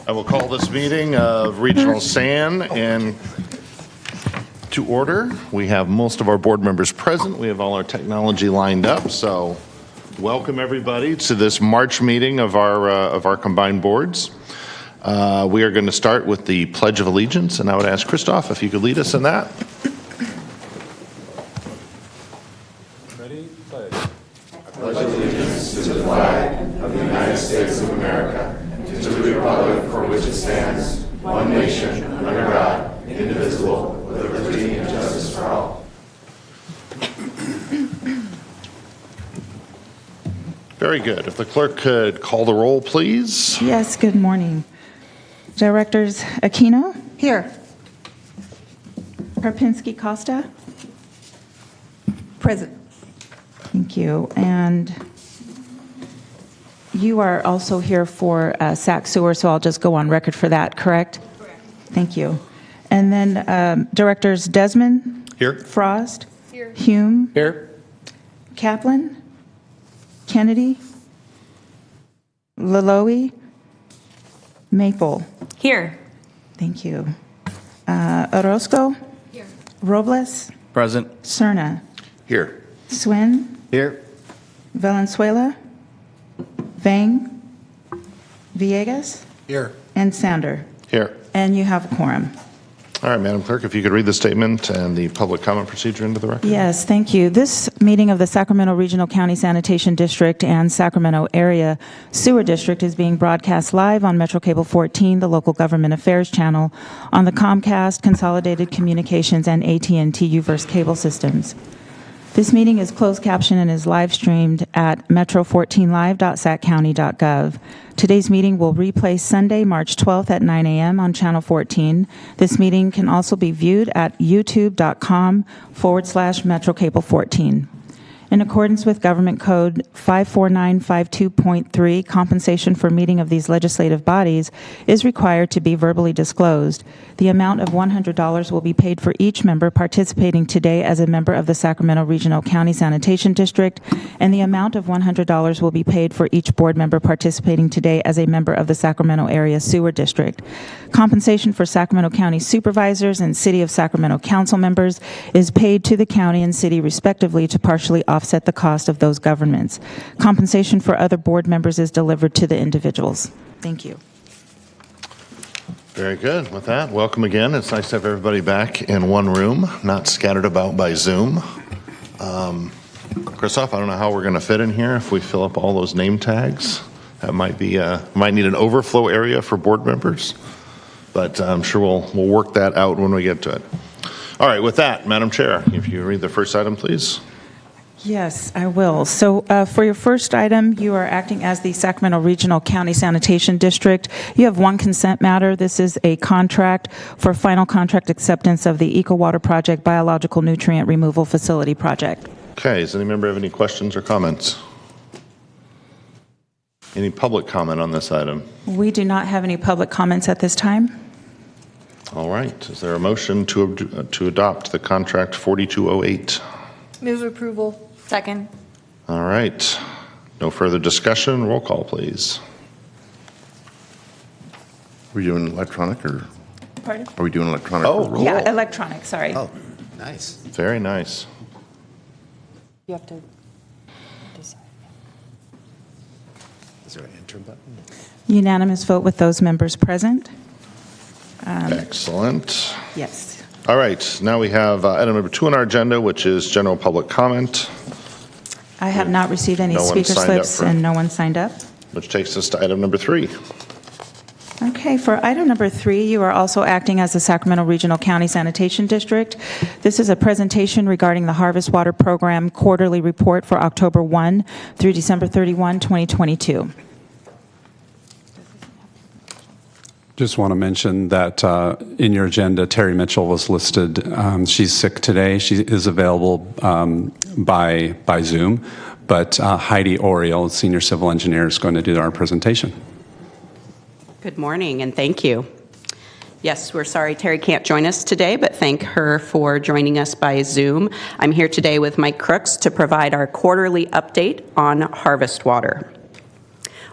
I will call this meeting of Regional SAN to order. We have most of our board members present. We have all our technology lined up. So welcome everybody to this March meeting of our combined boards. We are going to start with the Pledge of Allegiance, and I would ask Christoph if you could lead us in that. Ready? Pledge. I pledge allegiance to the flag of the United States of America and to the republic for which it stands, one nation, under God, indivisible, with liberty and justice for all. Very good. If the clerk could call the roll, please. Yes, good morning. Directors Aquino? Here. Karpinski Costa? Present. Thank you. And you are also here for SAC Sewer, so I'll just go on record for that, correct? Correct. Thank you. And then Directors Desmond? Here. Frost? Here. Hume? Here. Kaplan? Kennedy? Laloe? Maple? Here. Thank you. Orozco? Here. Robles? Present. Cerna? Here. Swin? Here. Valenzuela? Vang? Villegas? Here. And Sander. Here. And you have a quorum. All right, Madam Clerk, if you could read the statement and the public comment procedure into the record. Yes, thank you. This meeting of the Sacramento Regional County Sanitation District and Sacramento Area Sewer District is being broadcast live on Metro Cable 14, the local government affairs channel, on the Comcast, Consolidated Communications, and AT&T UVerse cable systems. This meeting is closed captioned and is live streamed at metro14live.saccounty.gov. Today's meeting will replay Sunday, March 12th at 9 a.m. on Channel 14. This meeting can also be viewed at youtube.com/MetroCable14. In accordance with Government Code 54952.3, compensation for meeting of these legislative bodies is required to be verbally disclosed. The amount of $100 will be paid for each member participating today as a member of the Sacramento Regional County Sanitation District, and the amount of $100 will be paid for each board member participating today as a member of the Sacramento Area Sewer District. Compensation for Sacramento County supervisors and City of Sacramento council members is paid to the county and city respectively to partially offset the cost of those governments. Compensation for other board members is delivered to the individuals. Thank you. Very good. With that, welcome again. It's nice to have everybody back in one room, not scattered about by Zoom. Christoph, I don't know how we're going to fit in here if we fill up all those name tags. That might be might need an overflow area for board members, but I'm sure we'll work that out when we get to it. All right. With that, Madam Chair, if you read the first item, please. Yes, I will. So for your first item, you are acting as the Sacramento Regional County Sanitation District. You have one consent matter. This is a contract for final contract acceptance of the Eco Water Project Biological Nutrient Removal Facility Project. Okay. Does any member have any questions or comments? Any public comment on this item? We do not have any public comments at this time. All right. Is there a motion to adopt the contract 4208? Move approval. Second. All right. No further discussion. Roll call, please. Are we doing electronic or Pardon? are we doing electronic? Oh, or roll? Yeah, electronic, sorry. Oh, nice. Very nice. You have to decide. Is there an enter button? Unanimous vote with those members present. Excellent. Yes. All right. Now we have item number 2 on our agenda, which is general public comment, I have not received any No one speaker signed up slips for- and no one signed up. which takes us to item number 3. Okay, for item number 3, you are also acting as the Sacramento Regional County Sanitation District. This is a presentation regarding the Harvest Water Program quarterly report for October 1 through December 31, 2022. Just want to mention that in your agenda, Terry Mitchell was listed. She's sick today. She is available by Zoom, but Heidi Oriel, Senior Civil Engineer, is going to do our presentation. Good morning, and thank you. Yes, we're sorry Terry can't join us today, but thank her for joining us by Zoom. I'm here today with Mike Crooks to provide our quarterly update on harvest water.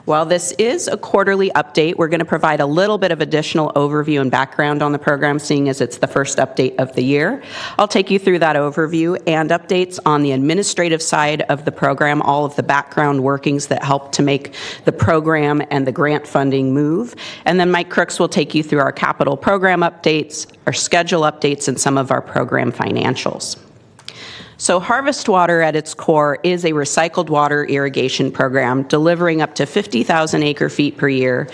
While this is a quarterly update, we're going to provide a little bit of additional overview and background on the program, seeing as it's the first update of the year. I'll take you through that overview and updates on the administrative side of the program, all of the background workings that help to make the program and the grant funding move. And then Mike Crooks will take you through our capital program updates, our schedule updates, and some of our program financials. So Harvest Water at its core is a recycled water irrigation program delivering up to 50,000 acre-feet per year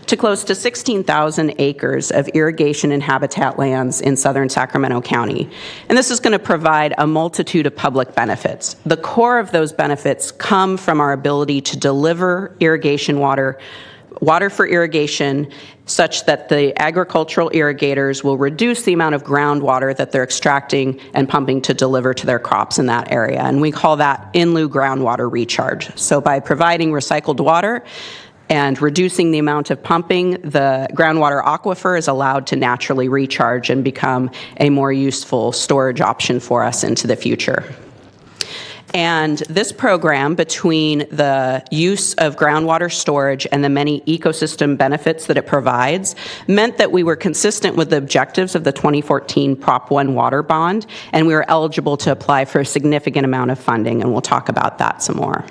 to close to 16,000 acres of irrigation and habitat lands in southern Sacramento County. And this is going to provide a multitude of public benefits. The core of those benefits come from our ability to deliver irrigation water for irrigation, such that the agricultural irrigators will reduce the amount of groundwater that they're extracting and pumping to deliver to their crops in that area. And we call that in lieu groundwater recharge. So by providing recycled water and reducing the amount of pumping, the groundwater aquifer is allowed to naturally recharge and become a more useful storage option for us into the future. And this program, between the use of groundwater storage and the many ecosystem benefits that it provides, meant that we were consistent with the objectives of the 2014 Prop 1 water bond, and we were eligible to apply for a significant amount of funding, and we'll talk about that some more.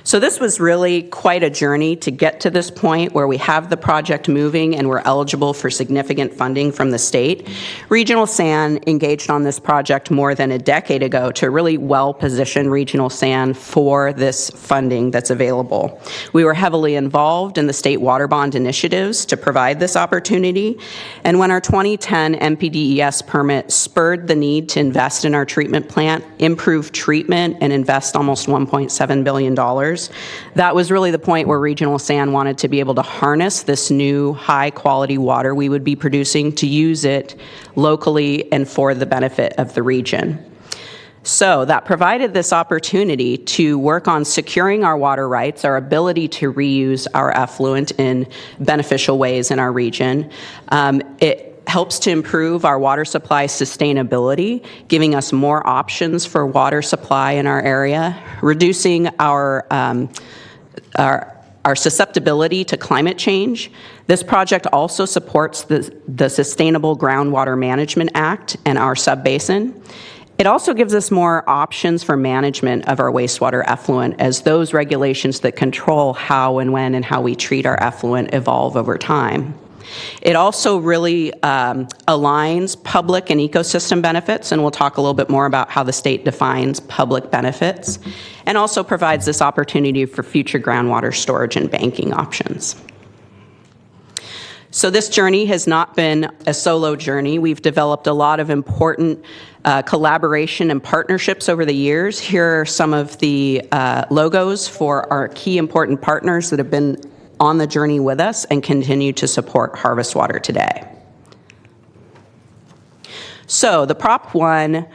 So this was really quite a journey to get to this point where we have the project moving and we're eligible for significant funding from the state. Regional SAN engaged on this project more than a decade ago to really well position Regional SAN for this funding that's available. We were heavily involved in the state water bond initiatives to provide this opportunity. And when our 2010 MPDES permit spurred the need to invest in our treatment plant, improve treatment, and invest almost $1.7 billion, that was really the point where Regional SAN wanted to be able to harness this new high-quality water we would be producing to use it locally and for the benefit of the region. So that provided this opportunity to work on securing our water rights, our ability to reuse our effluent in beneficial ways in our region. It helps to improve our water supply sustainability, giving us more options for water supply in our area, reducing our susceptibility to climate change. This project also supports the Sustainable Groundwater Management Act and our subbasin. It also gives us more options for management of our wastewater effluent, as those regulations that control how and when and how we treat our effluent evolve over time. It also really aligns public and ecosystem benefits, and we'll talk a little bit more about how the state defines public benefits, and also provides this opportunity for future groundwater storage and banking options. So this journey has not been a solo journey. We've developed a lot of important collaboration and partnerships over the years. Here are some of the logos for our key important partners that have been on the journey with us and continue to support Harvest Water today. So the Prop 1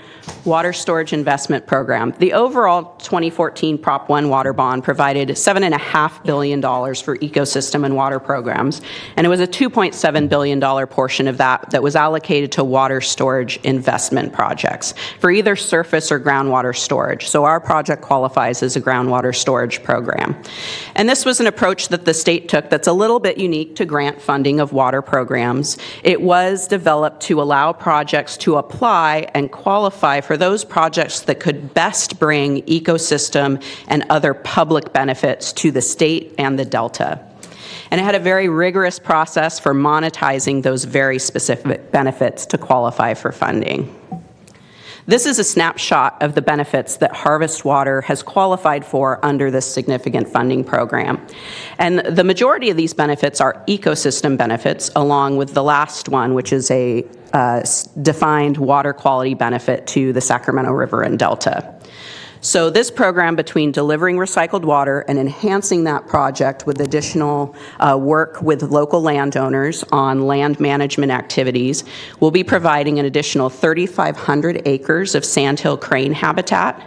Water Storage Investment Program, the overall 2014 Prop 1 water bond provided $7.5 billion for ecosystem and water programs, and it was a $2.7 billion portion of that was allocated to water storage investment projects for either surface or groundwater storage. So our project qualifies as a groundwater storage program. And this was an approach that the state took that's a little bit unique to grant funding of water programs. It was developed to allow projects to apply and qualify for those projects that could best bring ecosystem and other public benefits to the state and the Delta. And it had a very rigorous process for monetizing those very specific benefits to qualify for funding. This is a snapshot of the benefits that Harvest Water has qualified for under this significant funding program. And the majority of these benefits are ecosystem benefits, along with the last one, which is a defined water quality benefit to the Sacramento River and Delta. So this program, between delivering recycled water and enhancing that project with additional work with local landowners on land management activities, will be providing an additional 3,500 acres of sandhill crane habitat,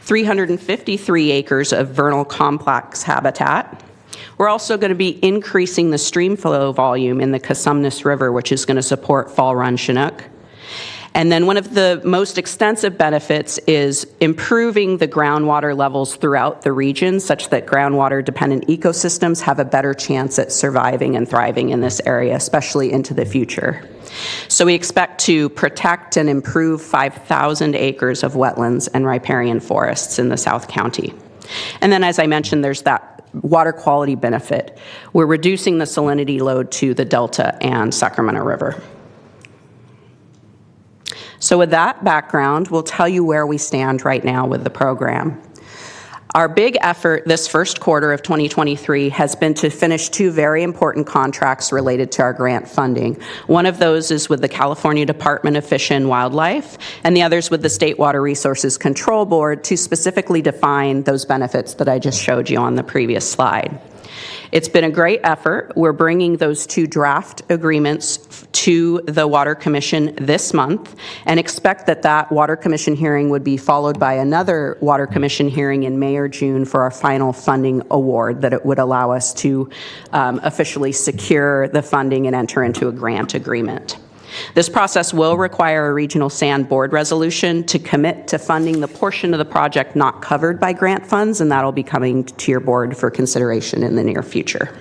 353 acres of vernal complex habitat. We're also going to be increasing the stream flow volume in the Cosumnes River, which is going to support Fall Run Chinook. And then one of the most extensive benefits is improving the groundwater levels throughout the region such that groundwater-dependent ecosystems have a better chance at surviving and thriving in this area, especially into the future. So we expect to protect and improve 5,000 acres of wetlands and riparian forests in the South County. And then, as I mentioned, there's that water quality benefit. We're reducing the salinity load to the Delta and Sacramento River. So with that background, we'll tell you where we stand right now with the program. Our big effort this first quarter of 2023 has been to finish two very important contracts related to our grant funding. One of those is with the California Department of Fish and Wildlife, and the other is with the State Water Resources Control Board to specifically define those benefits that I just showed you on the previous slide. It's been a great effort. We're bringing those two draft agreements to the Water Commission this month and expect that that Water Commission hearing would be followed by another Water Commission hearing in May or June for our final funding award that it would allow us to officially secure the funding and enter into a grant agreement. This process will require a regional SAN board resolution to commit to funding the portion of the project not covered by grant funds, and that'll be coming to your board for consideration in the near future.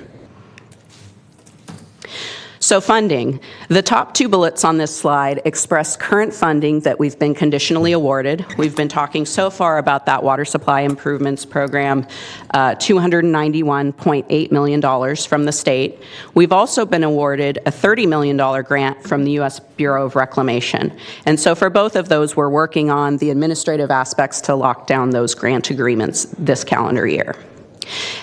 So funding. The top two bullets on this slide express current funding that we've been conditionally awarded. We've been talking so far about that water supply improvements program, $291.8 million from the state. We've also been awarded a $30 million grant from the U.S. Bureau of Reclamation. And so for both of those, we're working on the administrative aspects to lock down those grant agreements this calendar year.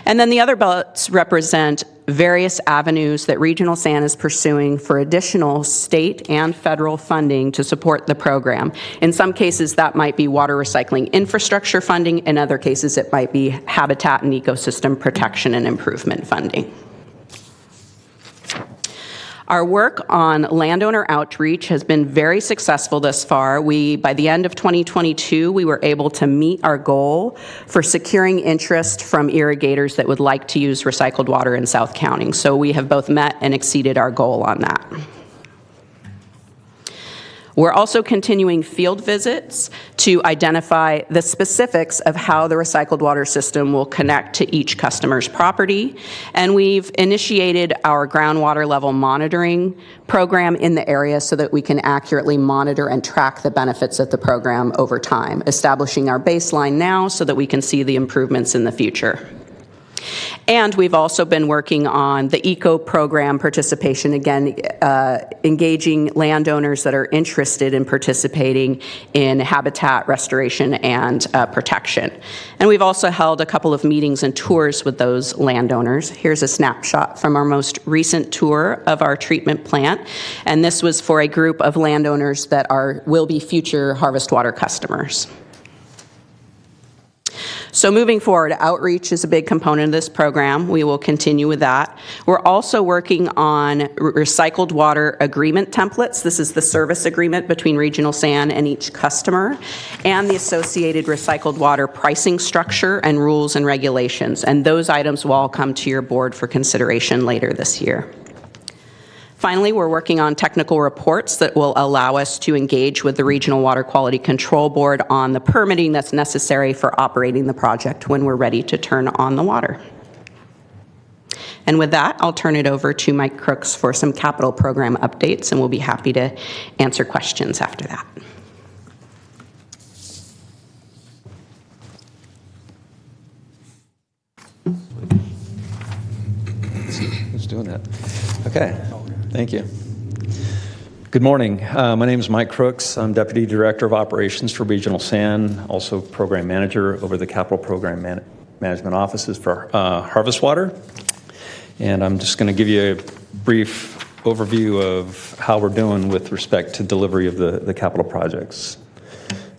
And then the other bullets represent various avenues that Regional SAN is pursuing for additional state and federal funding to support the program. In some cases, that might be water recycling infrastructure funding. In other cases, it might be habitat and ecosystem protection and improvement funding. Our work on landowner outreach has been very successful thus far. By the end of 2022, we were able to meet our goal for securing interest from irrigators that would like to use recycled water in South County. So we have both met and exceeded our goal on that. We're also continuing field visits to identify the specifics of how the recycled water system will connect to each customer's property. And we've initiated our groundwater level monitoring program in the area so that we can accurately monitor and track the benefits of the program over time, establishing our baseline now so that we can see the improvements in the future. And we've also been working on the eco program participation, again, engaging landowners that are interested in participating in habitat restoration and protection. And we've also held a couple of meetings and tours with those landowners. Here's a snapshot from our most recent tour of our treatment plant. And this was for a group of landowners that will be future Harvest Water customers. So moving forward, outreach is a big component of this program. We will continue with that. We're also working on recycled water agreement templates. This is the service agreement between Regional SAN and each customer, and the associated recycled water pricing structure and rules and regulations. And those items will all come to your board for consideration later this year. Finally, we're working on technical reports that will allow us to engage with the Regional Water Quality Control Board on the permitting that's necessary for operating the project when we're ready to turn on the water. And with that, I'll turn it over to Mike Crooks for some capital program updates, and we'll be happy to answer questions after that. Who's doing that? Okay. Thank you. Good morning. My name is Mike Crooks. I'm Deputy Director of Operations for Regional SAN, also Program Manager over the Capital Program Management Offices for Harvest Water. And I'm just going to give you a brief overview of how we're doing with respect to delivery of the capital projects.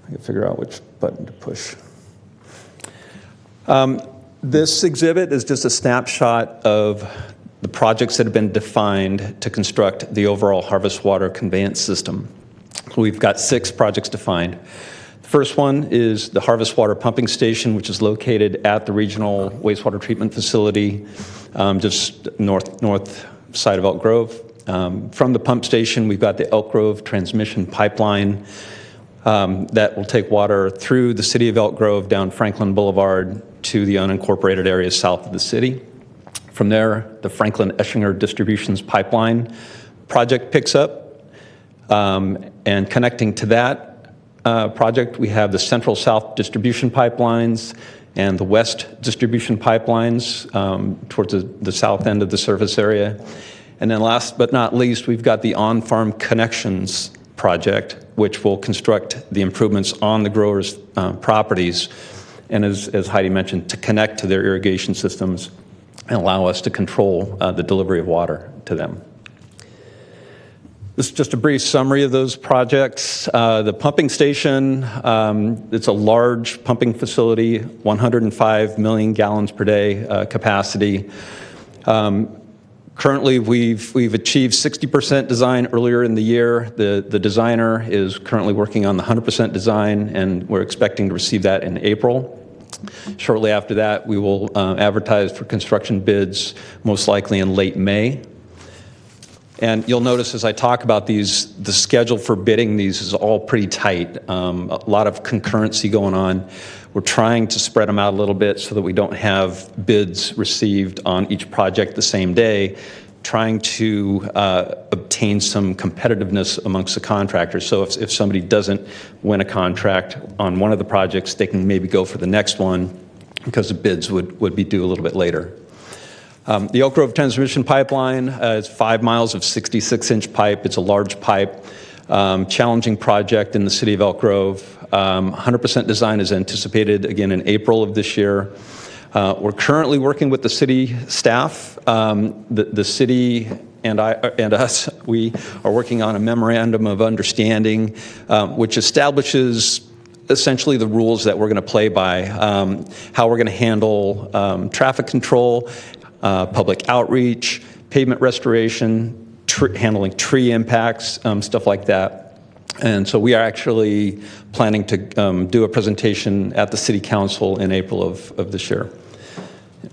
I can figure out which button to push. This exhibit is just a snapshot of the projects that have been defined to construct the overall Harvest Water conveyance system. We've got 6 projects defined. The first one is the Harvest Water pumping station, which is located at the regional wastewater treatment facility just north side of Elk Grove. From the pump station, we've got the Elk Grove transmission pipeline that will take water through the city of Elk Grove down Franklin Boulevard to the unincorporated areas south of the city. From there, the Franklin-Eschinger Distributions Pipeline project picks up. And connecting to that project, we have the Central-South Distribution Pipelines and the West Distribution Pipelines towards the south end of the surface area. And then last but not least, we've got the On-Farm Connections project, which will construct the improvements on the growers' properties, and as Heidi mentioned, to connect to their irrigation systems and allow us to control the delivery of water to them. This is just a brief summary of those projects. The pumping station, it's a large pumping facility, 105 million gallons per day capacity. Currently, we've achieved 60% design earlier in the year. The designer is currently working on the 100% design, and we're expecting to receive that in April. Shortly after that, we will advertise for construction bids, most likely in late May. And you'll notice as I talk about these, the schedule for bidding these is all pretty tight. A lot of concurrency going on. We're trying to spread them out a little bit so that we don't have bids received on each project the same day, trying to obtain some competitiveness amongst the contractors. So if somebody doesn't win a contract on one of the projects, they can maybe go for the next one because the bids would be due a little bit later. The Elk Grove Transmission Pipeline is 5 miles of 66-inch pipe. It's a large pipe, challenging project in the city of Elk Grove. 100% design is anticipated again in April of this year. We're currently working with the city staff. The city and us, we are working on a memorandum of understanding, which establishes essentially the rules that we're going to play by, how we're going to handle traffic control, public outreach, pavement restoration, handling tree impacts, stuff like that. And so we are actually planning to do a presentation at the City Council in April of this year.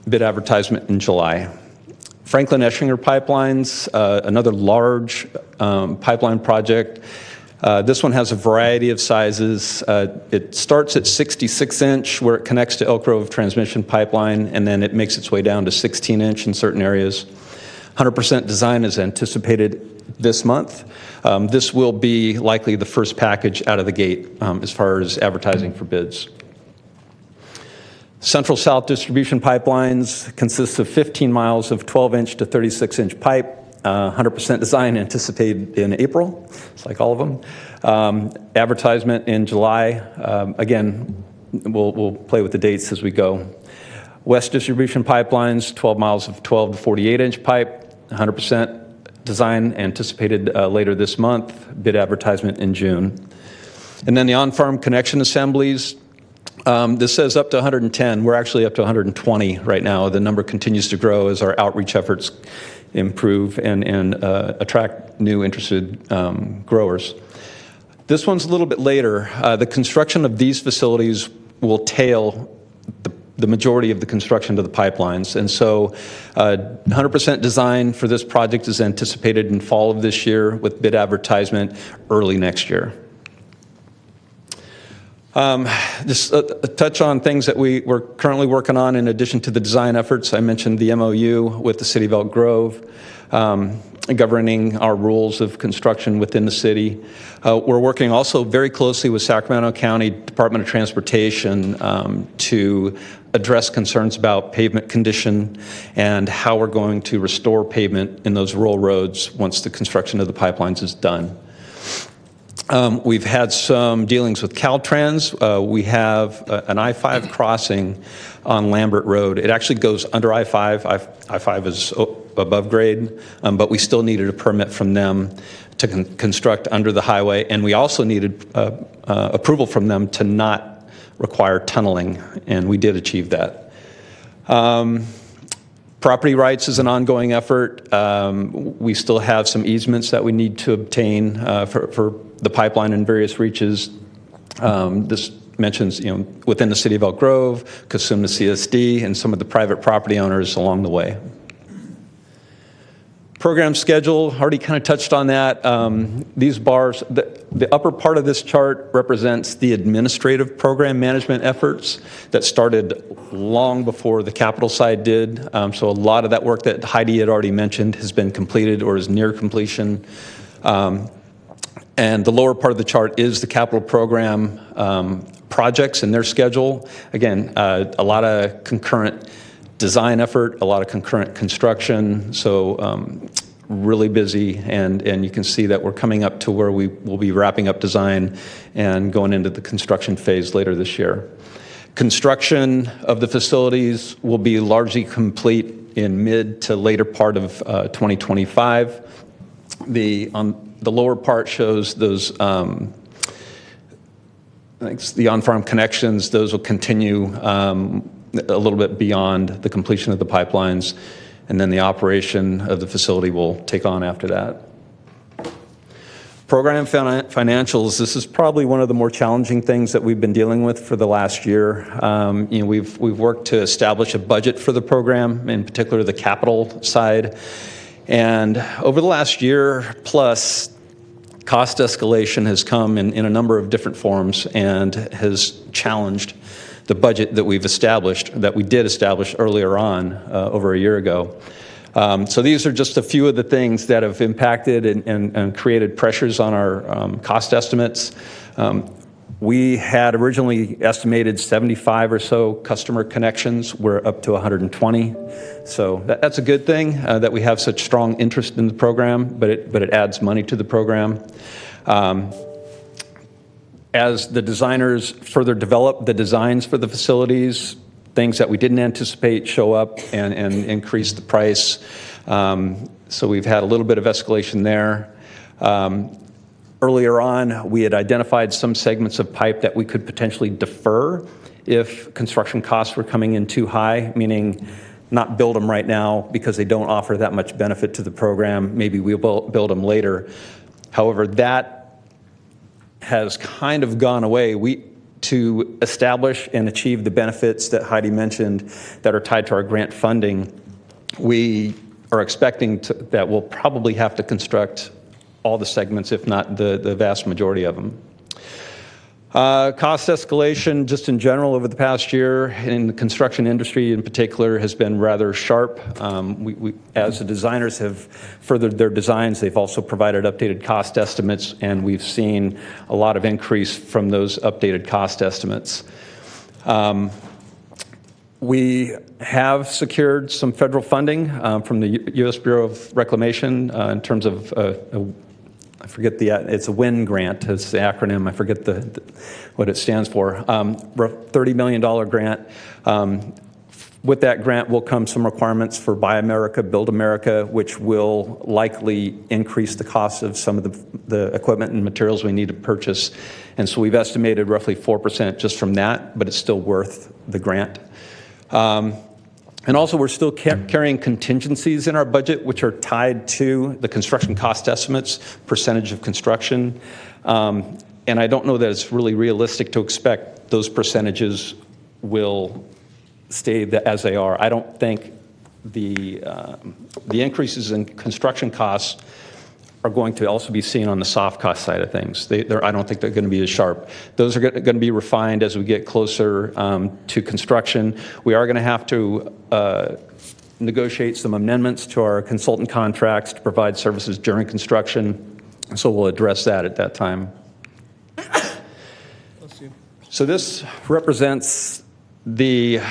Bid advertisement in July. Franklin-Eschinger Pipelines, another large pipeline project. This one has a variety of sizes. It starts at 66-inch where it connects to Elk Grove Transmission Pipeline, and then it makes its way down to 16-inch in certain areas. 100% design is anticipated this month. This will be likely the first package out of the gate as far as advertising for bids. Central-South Distribution Pipelines consists of 15 miles of 12-inch to 36-inch pipe. 100% design anticipated in April. It's like all of them. Advertisement in July. Again, we'll play with the dates as we go. West Distribution Pipelines, 12 miles of 12 to 48-inch pipe. 100% design anticipated later this month. Bid advertisement in June. And then the on-farm connection assemblies. This says up to 110. We're actually up to 120 right now. The number continues to grow as our outreach efforts improve and attract new interested growers. This one's a little bit later. The construction of these facilities will tail the majority of the construction to the pipelines. And so 100% design for this project is anticipated in fall of this year with bid advertisement early next year. Just a touch on things that we're currently working on in addition to the design efforts. I mentioned the MOU with the City of Elk Grove, governing our rules of construction within the city. We're working also very closely with Sacramento County Department of Transportation to address concerns about pavement condition and how we're going to restore pavement in those rural roads once the construction of the pipelines is done. We've had some dealings with Caltrans. We have an I-5 crossing on Lambert Road. It actually goes under I-5. I-5 is above grade, but we still needed a permit from them to construct under the highway, and we also needed approval from them to not require tunneling, and we did achieve that. Property rights is an ongoing effort. We still have some easements that we need to obtain for the pipeline in various reaches. This mentions, within the City of Elk Grove, Kasumna CSD, and some of the private property owners along the way. Program schedule, already kind of touched on that. These bars, the upper part of this chart represents the administrative program management efforts that started long before the capital side did. So a lot of that work that Heidi had already mentioned has been completed or is near completion. And the lower part of the chart is the capital program projects and their schedule. Again, a lot of concurrent design effort, a lot of concurrent construction, so really busy, and you can see that we're coming up to where we will be wrapping up design and going into the construction phase later this year. Construction of the facilities will be largely complete in mid to later part of 2025. On the lower part shows those the on-farm connections. Those will continue a little bit beyond the completion of the pipelines, and then the operation of the facility will take on after that. Program financials, this is probably one of the more challenging things that we've been dealing with for the last year. We've worked to establish a budget for the program, in particular the capital side, and over the last year plus, cost escalation has come in a number of different forms and has challenged the budget that we've established, that we did establish earlier on, over a year ago. So these are just a few of the things that have impacted and created pressures on our cost estimates. We had originally estimated 75 or so customer connections. We're up to 120. So that's a good thing that we have such strong interest in the program, but it adds money to the program. As the designers further develop the designs for the facilities, things that we didn't anticipate show up and increase the price. So we've had a little bit of escalation there. Earlier on, we had identified some segments of pipe that we could potentially defer if construction costs were coming in too high, meaning not build them right now because they don't offer that much benefit to the program. Maybe we'll build them later. However, that has kind of gone away. To establish and achieve the benefits that Heidi mentioned that are tied to our grant funding, we are expecting that we'll probably have to construct all the segments, if not the vast majority of them. Cost escalation, just in general, over the past year, in the construction industry in particular, has been rather sharp. As the designers have furthered their designs, they've also provided updated cost estimates, and we've seen a lot of increase from those updated cost estimates. We have secured some federal funding from the U.S. Bureau of Reclamation in terms of I forget it's a WIN grant, it's the acronym, I forget what it stands for, $30 million grant. With that grant will come some requirements for Buy America, Build America, which will likely increase the cost of some of the equipment and materials we need to purchase. And so we've estimated roughly 4% just from that, but it's still worth the grant. And also, we're still carrying contingencies in our budget, which are tied to the construction cost estimates, percentage of construction. And I don't know that it's really realistic to expect those percentages will stay as they are. I don't think the increases in construction costs are going to also be seen on the soft cost side of things. I don't think they're going to be as sharp. Those are going to be refined as we get closer to construction. We are going to have to negotiate some amendments to our consultant contracts to provide services during construction, so we'll address that at that time. So this represents the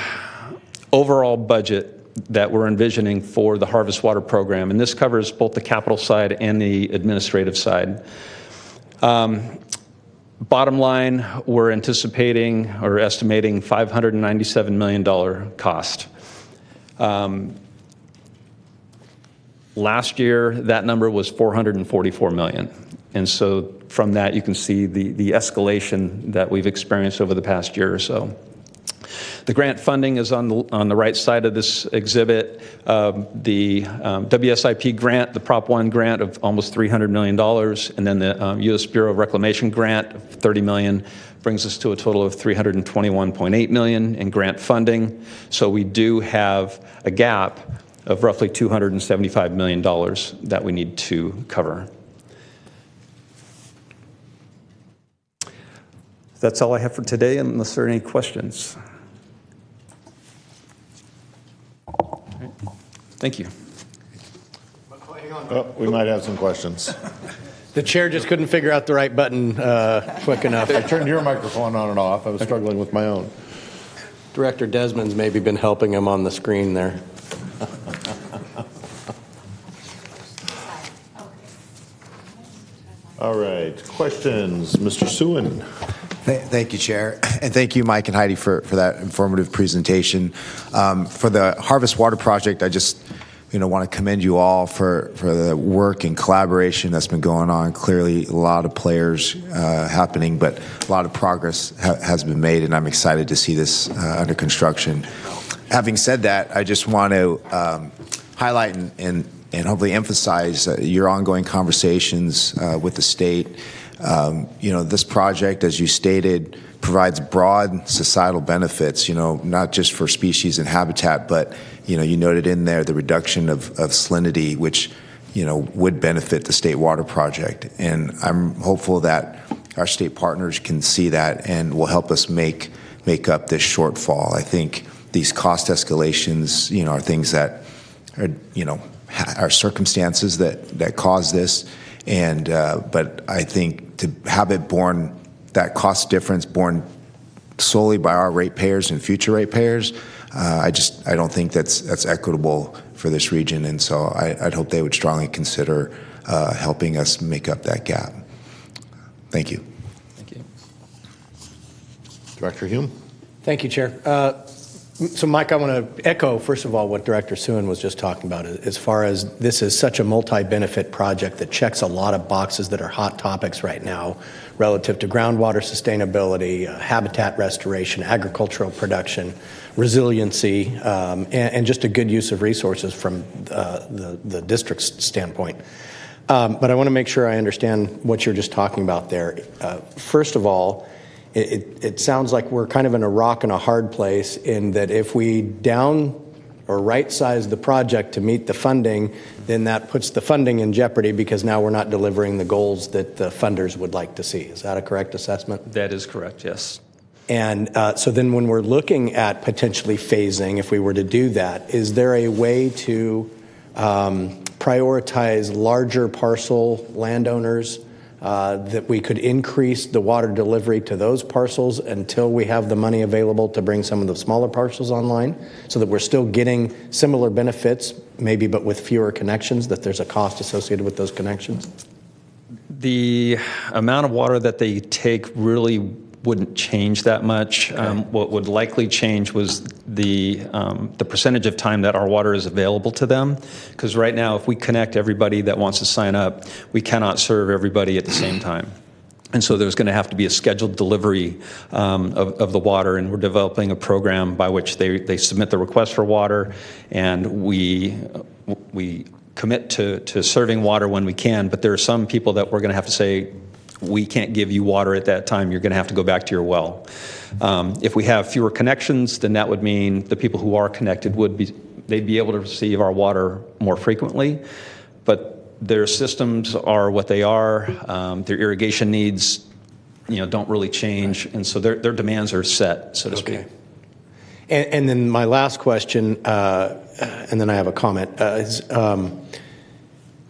overall budget that we're envisioning for the Harvest Water Program, and this covers both the capital side and the administrative side. Bottom line, we're anticipating or estimating $597 million cost. Last year, that number was $444 million. And so from that, you can see the escalation that we've experienced over the past year or so. The grant funding is on the right side of this exhibit. The WSIP grant, the Prop 1 grant of almost $300 million, and then the U.S. Bureau of Reclamation grant of $30 million brings us to a total of $321.8 million in grant funding. So we do have a gap of roughly $275 million that we need to cover. That's all I have for today, unless there are any questions. All right. Thank you. Oh, we might have some questions. The chair just couldn't figure out the right button quick enough. I turned your microphone on and off. I was struggling with my own. Director Desmond's maybe been helping him on the screen there. All right, questions, Mr. Suen. Thank you, Chair. And thank you, Mike and Heidi, for that informative presentation. For the Harvest Water Project, I just want to commend you all for the work and collaboration that's been going on. Clearly, a lot of players happening, but a lot of progress has been made, and I'm excited to see this under construction. Having said that, I just want to highlight and hopefully emphasize your ongoing conversations with the state. This project, as you stated, provides broad societal benefits, not just for species and habitat, but, you noted in there the reduction of salinity, which, would benefit the state water project. And I'm hopeful that our state partners can see that and will help us make up this shortfall. I think these cost escalations, are things that are circumstances that cause this. And but I think to have it borne, that cost difference borne solely by our ratepayers and future ratepayers, I don't think that's equitable for this region. And so I'd hope they would strongly consider helping us make up that gap. Thank you. Thank you. Director Hume. Thank you, Chair. So, Mike, I want to echo, first of all, what Director Suen was just talking about, as far as this is such a multi-benefit project that checks a lot of boxes that are hot topics right now relative to groundwater sustainability, habitat restoration, agricultural production, resiliency, and just a good use of resources from the district's standpoint. But I want to make sure I understand what you're just talking about there. First of all, it sounds like we're kind of in a rock and a hard place in that if we down or right-size the project to meet the funding, then that puts the funding in jeopardy because now we're not delivering the goals that the funders would like to see. Is that a correct assessment? That is correct, yes. And so then when we're looking at potentially phasing, if we were to do that, is there a way to prioritize larger parcel landowners that we could increase the water delivery to those parcels until we have the money available to bring some of the smaller parcels online, so that we're still getting similar benefits, maybe but with fewer connections, that there's a cost associated with those connections? The amount of water that they take really wouldn't change that much. Okay. What would likely change was the percentage of time that our water is available to them. Because right now, if we connect everybody that wants to sign up, we cannot serve everybody at the same time. And so there's going to have to be a scheduled delivery of the water, and we're developing a program by which they submit the request for water, and we commit to serving water when we can. But there are some people that we're going to have to say, we can't give you water at that time. You're going to have to go back to your well. If we have fewer connections, then that would mean the people who are connected they'd be able to receive our water more frequently. But their systems are what they are. Their irrigation needs, don't really change, and so their demands are set, so to speak. And then my last question, and then I have a comment, is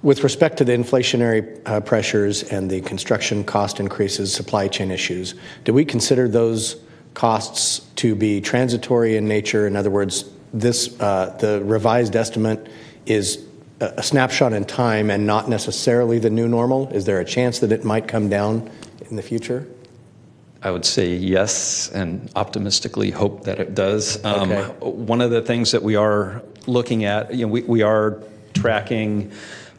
with respect to the inflationary pressures and the construction cost increases, supply chain issues, do we consider those costs to be transitory in nature? In other words, the revised estimate is a snapshot in time and not necessarily the new normal? Is there a chance that it might come down in the future? I would say yes, and optimistically hope that it does. Okay. One of the things that we are looking at, we are tracking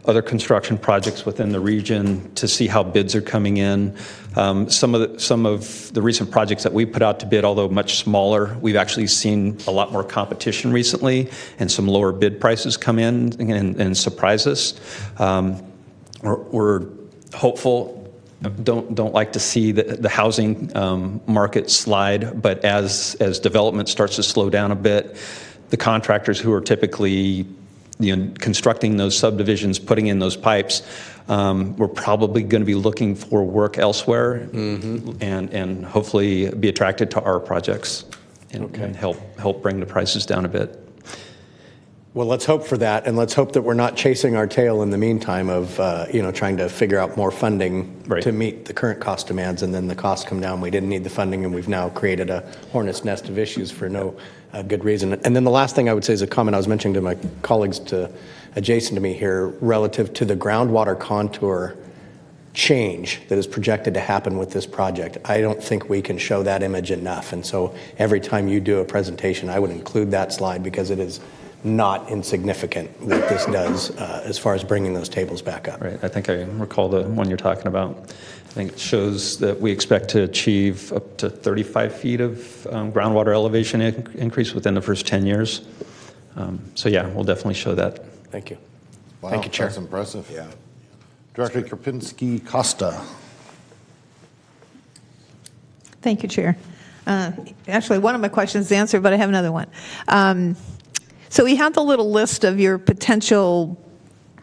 other construction projects within the region to see how bids are coming in. Some of the recent projects that we put out to bid, although much smaller, we've actually seen a lot more competition recently, and some lower bid prices come in and surprise us. We're hopeful. Don't like to see the housing market slide, but as development starts to slow down a bit, the contractors who are typically constructing those subdivisions, putting in those pipes, we're probably going to be looking for work elsewhere and hopefully be attracted to our projects and help bring the prices down a bit. Well, let's hope for that, and let's hope that we're not chasing our tail in the meantime of, trying to figure out more funding to meet the current cost demands, and then the costs come down. We didn't need the funding, and we've now created a hornet's nest of issues for no good reason. And then the last thing I would say is a comment I was mentioning to my colleagues adjacent to me here relative to the groundwater contour change that is projected to happen with this project. I don't think we can show that image enough, and so every time you do a presentation, I would include that slide because it is not insignificant what this does as far as bringing those tables back up. Right. I think I recall the one you're talking about. I think it shows that we expect to achieve up to 35 feet of groundwater elevation increase within the first 10 years. So yeah, we'll definitely show that. Thank you. Wow, Thank you, Chair. That's impressive. Yeah. Director Kropinski-Costa. Thank you, Chair. Actually, one of my questions is answered, but I have another one. So we have the little list of your potential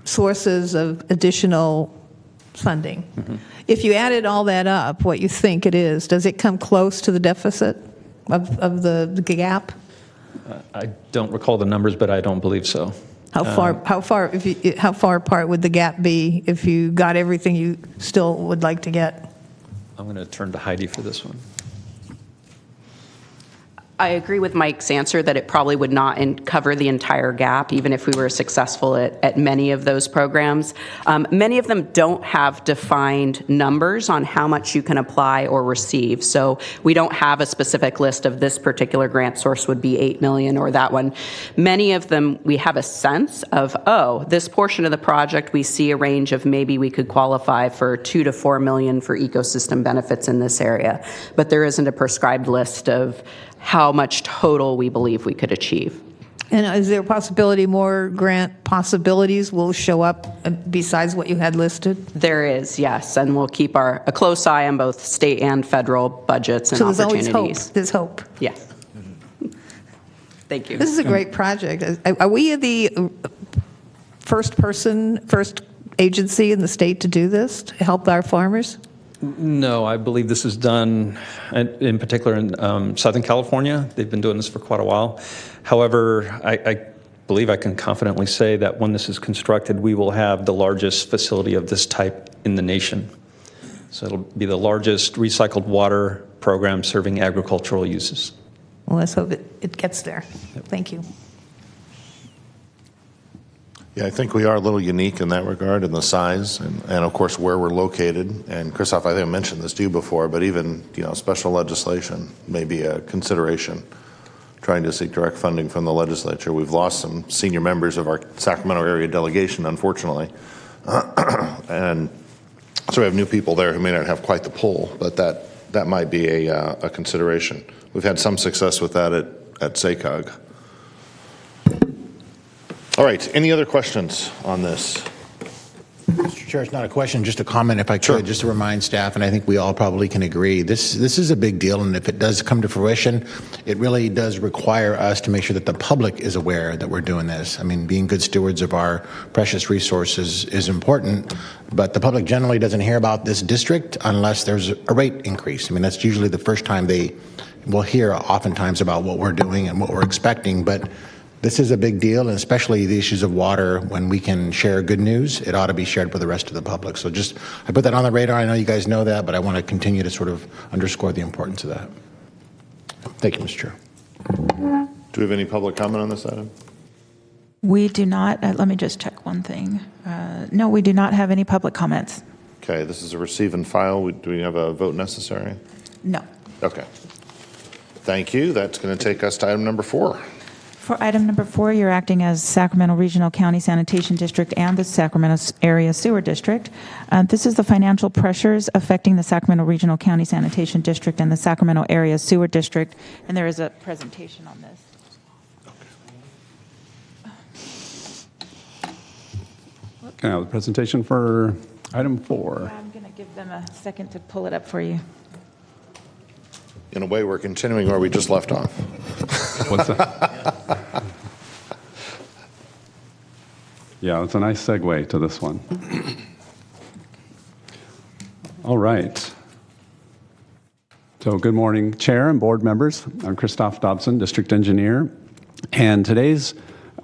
sources of additional funding. If you added all that up, what you think it is, does it come close to the deficit of the gap? I don't recall the numbers, but I don't believe so. How far apart would the gap be if you got everything you still would like to get? I'm going to turn to Heidi for this one. I agree with Mike's answer that it probably would not cover the entire gap, even if we were successful at many of those programs. Many of them don't have defined numbers on how much you can apply or receive. So we don't have a specific list of this particular grant source would be $8 million or that one. Many of them, we have a sense of, this portion of the project, we see a range of maybe we could qualify for $2 to $4 million for ecosystem benefits in this area. But there isn't a prescribed list of how much total we believe we could achieve. And is there a possibility more grant possibilities will show up besides what you had listed? There is, yes, and we'll keep a close eye on both state and federal budgets and so there's opportunities. Always hope. There's hope. Yes. Thank you. This is a great project. Are we the first agency in the state to do this, to help our farmers? No, I believe this is done in particular in Southern California. They've been doing this for quite a while. However, I believe I can confidently say that when this is constructed, we will have the largest facility of this type in the nation. So it'll be the largest recycled water program serving agricultural uses. Well, let's hope it gets there. Thank you. Yeah, I think we are a little unique in that regard, in the size and of course where we're located. And Christoph, I think I mentioned this to you before, but even special legislation may be a consideration. Trying to seek direct funding from the legislature. We've lost some senior members of our Sacramento area delegation, unfortunately, and so we have new people there who may not have quite the pull, but that might be a consideration. We've had some success with that at SACOG. All right, any other questions on this? Mr. Chair, it's not a question, just a comment if I could, just to remind staff, and I think we all probably can agree, this is a big deal, and if it does come to fruition, it really does require us to make sure that the public is aware that we're doing this. I mean, being good stewards of our precious resources is important, but the public generally doesn't hear about this district unless there's a rate increase. I mean, that's usually the first time they will hear oftentimes about what we're doing and what we're expecting, but this is a big deal, and especially the issues of water, when we can share good news, it ought to be shared with the rest of the public. So I put that on the radar. I know you guys know that, but I want to continue to sort of underscore the importance of that. Thank you, Mr. Chair. Do we have any public comment on this item? We do not. Let me just check one thing. No, we do not have any public comments. Okay, this is a receive and file. Do we have a vote necessary? No. Okay. Thank you. That's going to take us to item number 4. For item number 4, you're acting as Sacramento Regional County Sanitation District and the Sacramento Area Sewer District. This is the financial pressures affecting the Sacramento Regional County Sanitation District and the Sacramento Area Sewer District, and there is a presentation on this. Can I have the presentation for item 4? I'm going to give them a second to pull it up for you. In a way, we're continuing where we just left off. What's that? Yeah, it's a nice segue to this one. All right. So good morning, Chair and board members. I'm Christoph Dobson, District Engineer. And today's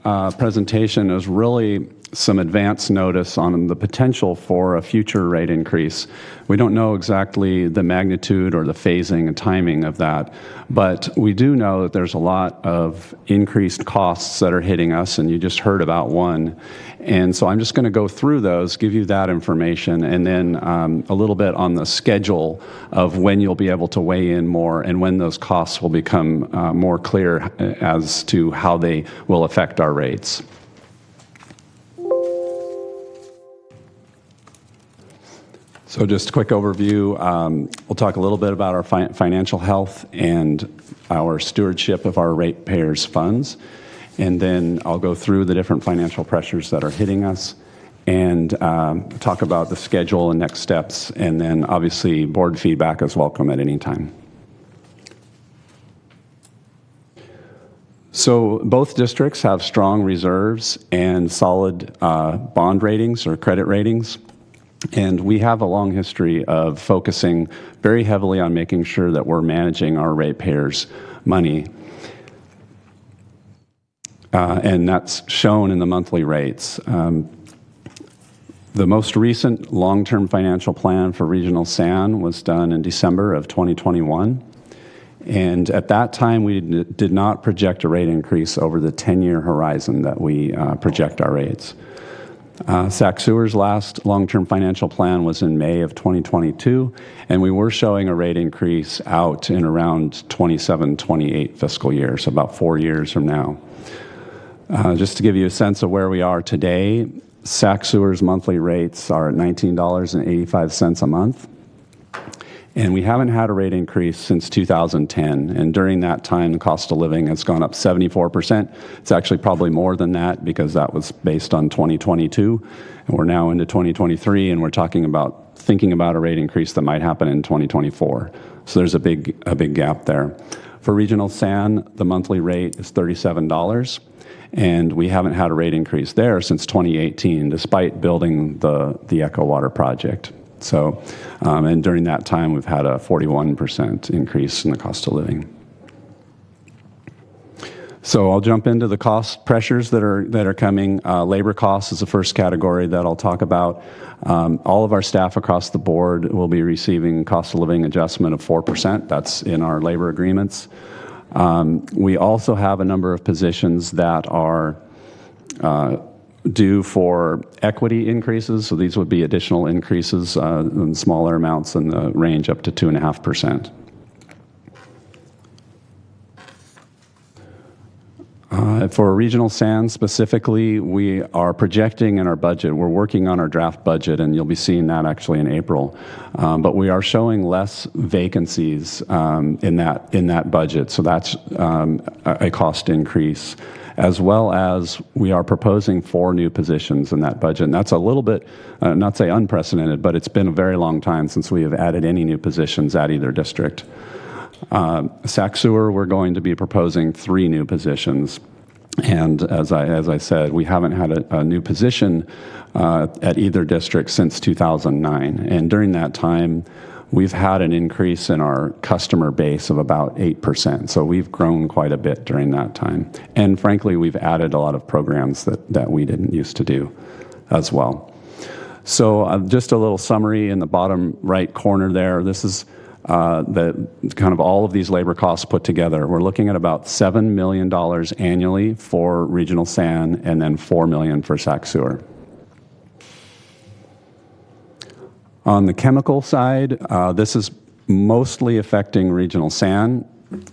presentation is really some advance notice on the potential for a future rate increase. We don't know exactly the magnitude or the phasing and timing of that, but we do know that there's a lot of increased costs that are hitting us, and you just heard about one. And so I'm just going to go through those, give you that information, and then a little bit on the schedule of when you'll be able to weigh in more and when those costs will become more clear as to how they will affect our rates. So just a quick overview. We'll talk a little bit about our financial health and our stewardship of our ratepayers' funds. And then I'll go through the different financial pressures that are hitting us and talk about the schedule and next steps. And then obviously board feedback is welcome at any time. So both districts have strong reserves and solid bond ratings or credit ratings. And we have a long history of focusing very heavily on making sure that we're managing our ratepayers' money. And that's shown in the monthly rates. The most recent long-term financial plan for Regional San was done in December of 2021. And at that time, we did not project a rate increase over the 10-year horizon that we project our rates. Sac Sewer's last long-term financial plan was in May of 2022, and we were showing a rate increase out in around 27, 28 fiscal years, so about 4 years from now. Just to give you a sense of where we are today, Sac Sewer's monthly rates are at $19.85 a month, and we haven't had a rate increase since 2010. And during that time, the cost of living has gone up 74%. It's actually probably more than that because that was based on 2022. And we're now into 2023, and we're thinking about a rate increase that might happen in 2024. So there's a big gap there. For Regional San, the monthly rate is $37. And we haven't had a rate increase there since 2018, despite building the Echo Water project. So, and during that time, we've had a 41% increase in the cost of living. So I'll jump into the cost pressures that are coming. Labor costs is the first category that I'll talk about. All of our staff across the board will be receiving cost of living adjustment of 4%. That's in our labor agreements. We also have a number of positions that are due for equity increases. So these would be additional increases in smaller amounts in the range up to 2.5%. For Regional San specifically, we are projecting in our budget, we're working on our draft budget, and you'll be seeing that actually in April. But we are showing less vacancies in that budget, so that's a cost increase, as well as we are proposing 4 new positions in that budget. And that's a little bit, not say unprecedented, but it's been a very long time since we have added any new positions at either district. Sac Sewer, we're going to be proposing 3 new positions. And as I said, we haven't had a new position at either district since 2009. And during that time, we've had an increase in our customer base of about 8%. So we've grown quite a bit during that time. And frankly, we've added a lot of programs that we didn't used to do as well. So just a little summary in the bottom right corner there. This is the kind of all of these labor costs put together. We're looking at about $7 million annually for Regional San and then $4 million for Sac Sewer. On the chemical side, this is mostly affecting Regional San.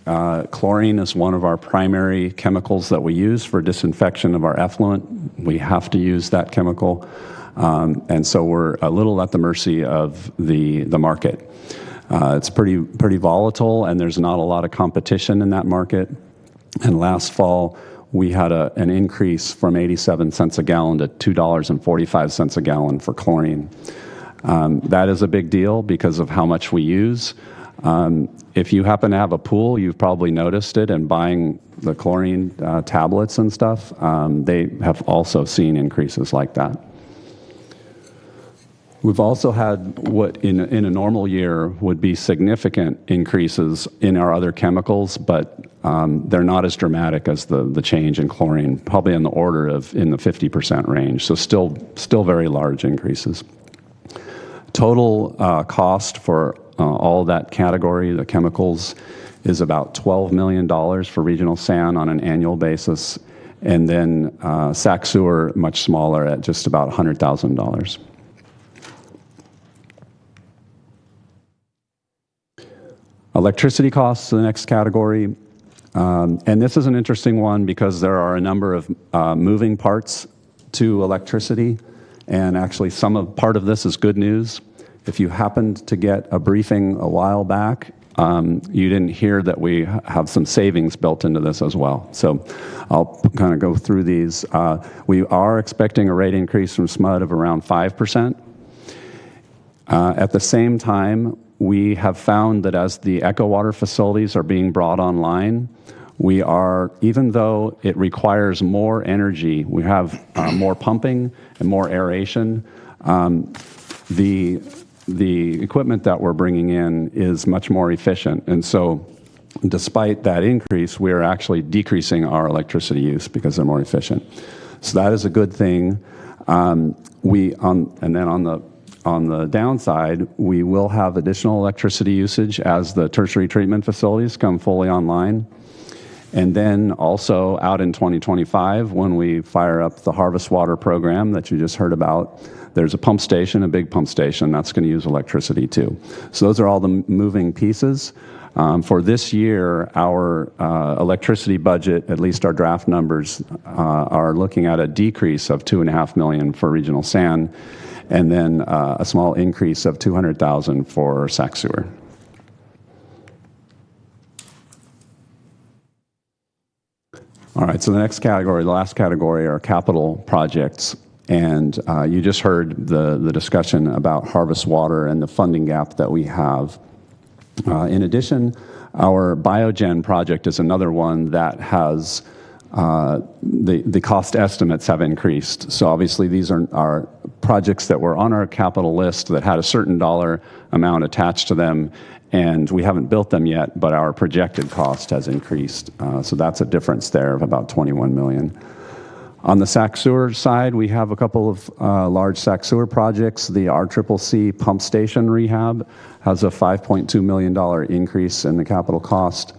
Chlorine is one of our primary chemicals that we use for disinfection of our effluent. We have to use that chemical, and so we're a little at the mercy of the market. It's pretty volatile, and there's not a lot of competition in that market. And last fall, we had an increase from 87 cents a gallon to $2.45 a gallon for chlorine. That is a big deal because of how much we use. If you happen to have a pool, you've probably noticed it, and buying the chlorine tablets and stuff, they have also seen increases like that. We've also had what in a normal year would be significant increases in our other chemicals, but they're not as dramatic as the change in chlorine, probably in the order of in the 50% range, so still very large increases. Total cost for all that category, the chemicals, is about $12 million for regional SAN on an annual basis, and then Sac Sewer much smaller at just about $100,000. Electricity costs, the next category. And this is an interesting one because there are a number of moving parts to electricity. And actually, part of this is good news. If you happened to get a briefing a while back, you didn't hear that we have some savings built into this as well. So I'll kind of go through these. We are expecting a rate increase from SMUD of around 5%. At the same time, we have found that as the Echo Water facilities are being brought online, we are, even though it requires more energy, we have more pumping and more aeration. The equipment that we're bringing in is much more efficient. And so despite that increase, we are actually decreasing our electricity use because they're more efficient. So that is a good thing. And then on the downside, we will have additional electricity usage as the tertiary treatment facilities come fully online. And then also out in 2025, when we fire up the harvest water program that you just heard about, there's a pump station, a big pump station, that's going to use electricity too. So those are all the moving pieces. For this year, our electricity budget, at least our draft numbers, are looking at a decrease of $2.5 million for regional SAN, and then a small increase of $200,000 for Sac Sewer. All right, so the next category, the last category, are capital projects. And you just heard the discussion about harvest water and the funding gap that we have. In addition, our Biogen project is another one that has the cost estimates have increased. So obviously these are projects that were on our capital list that had a certain dollar amount attached to them, and we haven't built them yet, but our projected cost has increased. So that's a difference there of about $21 million. On the Sac Sewer side, we have a couple of large Sac Sewer projects. The RCCC pump station rehab has a $5.2 million increase in the capital cost.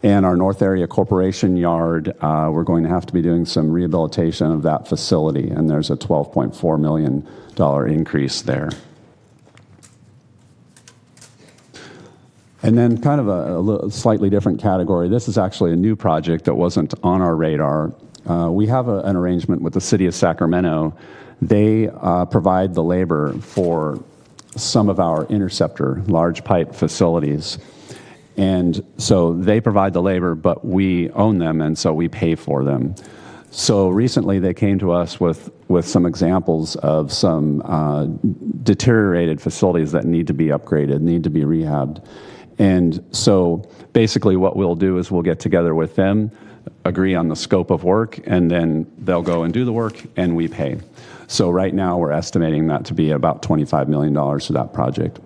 And our North Area Corporation Yard, we're going to have to be doing some rehabilitation of that facility, and there's a $12.4 million increase there. And then kind of a slightly different category. This is actually a new project that wasn't on our radar. We have an arrangement with the city of Sacramento. They provide the labor for some of our interceptor large pipe facilities. And so they provide the labor, but we own them, and so we pay for them. So recently they came to us with some examples of some deteriorated facilities that need to be upgraded, need to be rehabbed. And so basically what we'll do is we'll get together with them, agree on the scope of work, and then they'll go and do the work, and we pay. So right now we're estimating that to be about $25 million for that project.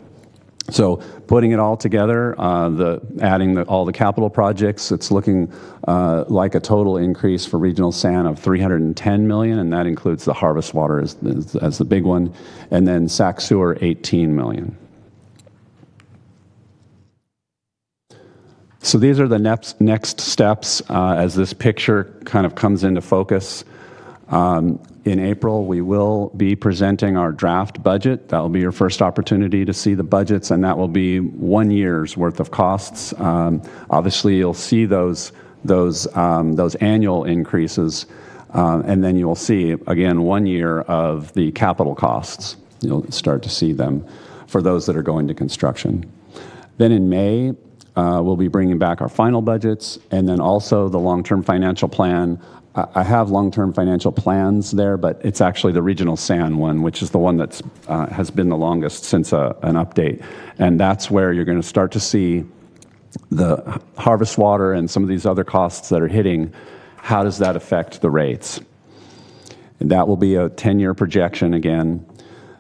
So putting it all together, adding all the capital projects, it's looking like a total increase for regional SAN of $310 million, and that includes the harvest water as the big one, and then Sac Sewer, $18 million. So these are the next steps as this picture kind of comes into focus. In April, we will be presenting our draft budget. That will be your first opportunity to see the budgets, and that will be 1 year's worth of costs. Obviously, you'll see those annual increases, and then you'll see, again, 1 year of the capital costs. You'll start to see them for those that are going to construction. Then in May, we'll be bringing back our final budgets, and then also the long-term financial plan. I have long-term financial plans there, but it's actually the regional SAN one, which is the one that's has been the longest since an update. And that's where you're going to start to see the harvest water and some of these other costs that are hitting. How does that affect the rates? And that will be a 10-year projection again.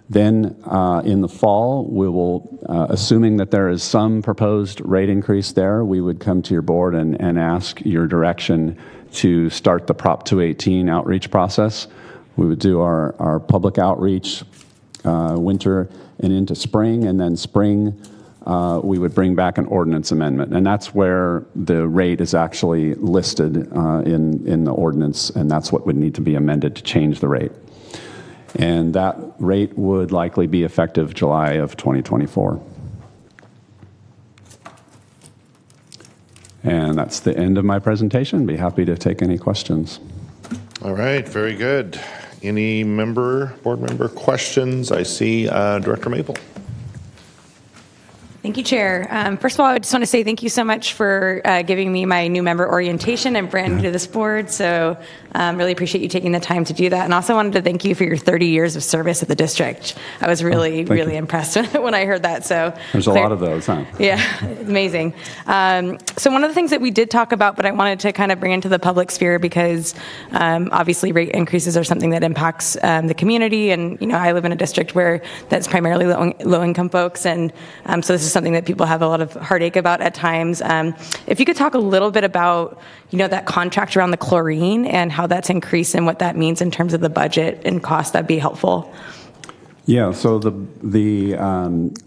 Then in the fall, we will, assuming that there is some proposed rate increase there, we would come to your board and ask your direction to start the Prop 218 outreach process. We would do our public outreach winter and into spring, and then spring we would bring back an ordinance amendment. And that's where the rate is actually listed in the ordinance, and that's what would need to be amended to change the rate. And that rate would likely be effective July of 2024. And that's the end of my presentation. Be happy to take any questions. All right, very good. Any board member questions? I see Director Maple. Thank you, Chair. First of all, I just want to say thank you so much for giving me my new member orientation. I'm brand new to this board, so really appreciate you taking the time to do that. And also wanted to thank you for your 30 years of service at the district. I was really impressed when I heard that. So there's a lot of those, huh? Yeah, amazing. So one of the things that we did talk about, but I wanted to kind of bring into the public sphere because obviously rate increases are something that impacts the community. And, you know, I live in a district where that's primarily low-income folks. And so this is something that people have a lot of heartache about at times. If you could talk a little bit about, you know, that contract around the chlorine and how that's increased and what that means in terms of the budget and cost, that'd be helpful. Yeah, so the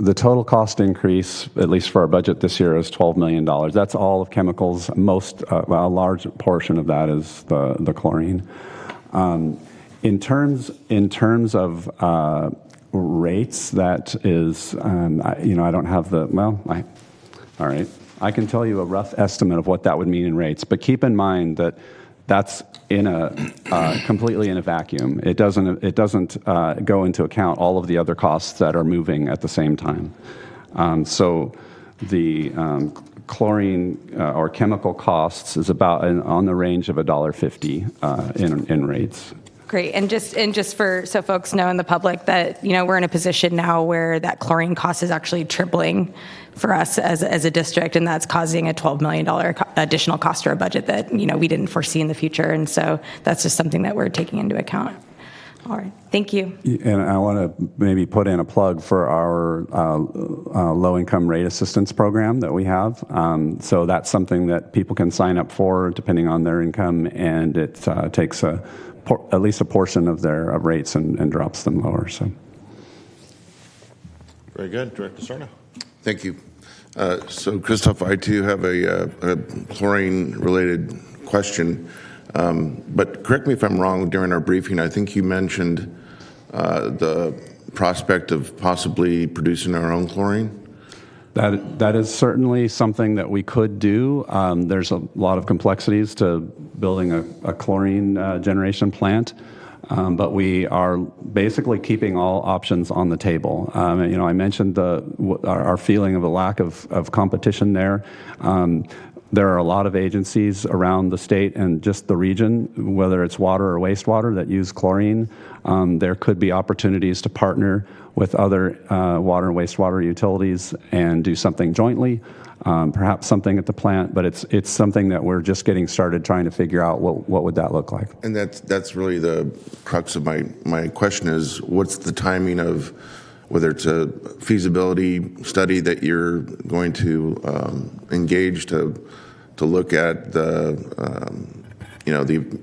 total cost increase, at least for our budget this year, is $12 million. That's all of chemicals. A large portion of that is the chlorine. In terms of rates, that is, I don't have all right. I can tell you a rough estimate of what that would mean in rates, but keep in mind that that's completely in a vacuum. It doesn't go into account all of the other costs that are moving at the same time. So the chlorine or chemical costs is about on the range of $1.50 in rates. Great. And just so folks know in the public that, you know, we're in a position now where that chlorine cost is actually tripling for us as a district, and that's causing a $12 million additional cost to our budget that, you know, we didn't foresee in the future. And so that's just something that we're taking into account. All right. Thank you. And I want to maybe put in a plug for our low-income rate assistance program that we have. So that's something that people can sign up for depending on their income, and it takes at least a portion of their rates and drops them lower. So, very good, Director Serna. Thank you. So, Christoph, I too have a chlorine-related question. But correct me if I'm wrong. During our briefing, I think you mentioned the prospect of possibly producing our own chlorine. That is certainly something that we could do. There's a lot of complexities to building a chlorine generation plant, but we are basically keeping all options on the table. I mentioned our feeling of a lack of competition there. There are a lot of agencies around the state and just the region, whether it's water or wastewater, that use chlorine. There could be opportunities to partner with other water and wastewater utilities and do something jointly, perhaps something at the plant, but it's something that we're just getting started trying to figure out what would that look like. And that's really the crux of my question is, what's the timing of whether it's a feasibility study that you're going to engage to look at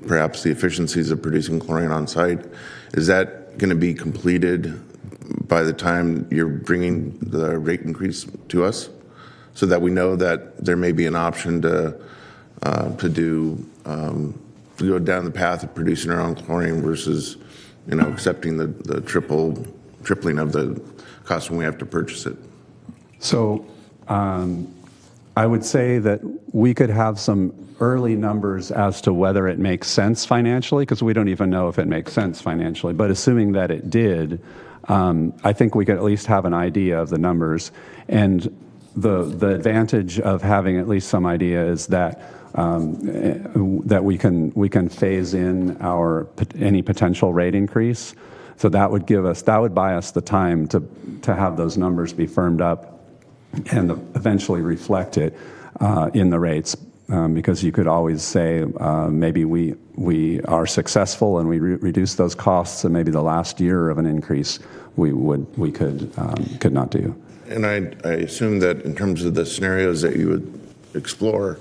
perhaps the efficiencies of producing chlorine on site? Is that going to be completed by the time you're bringing the rate increase to us, so that we know that there may be an option to go down the path of producing our own chlorine versus accepting the tripling of the cost when we have to purchase it? So I would say that we could have some early numbers as to whether it makes sense financially, because we don't even know if it makes sense financially. But assuming that it did, I think we could at least have an idea of the numbers. And the advantage of having at least some idea is that that we can phase in any potential rate increase. So that would buy us the time to have those numbers be firmed up and eventually reflect it in the rates. Because you could always say maybe we are successful and we reduce those costs, and maybe the last year of an increase we could not do. And I assume that in terms of the scenarios that you would explore,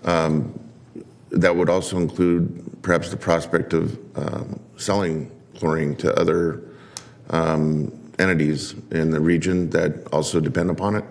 that would also include perhaps the prospect of selling chlorine to other entities in the region that also depend upon it.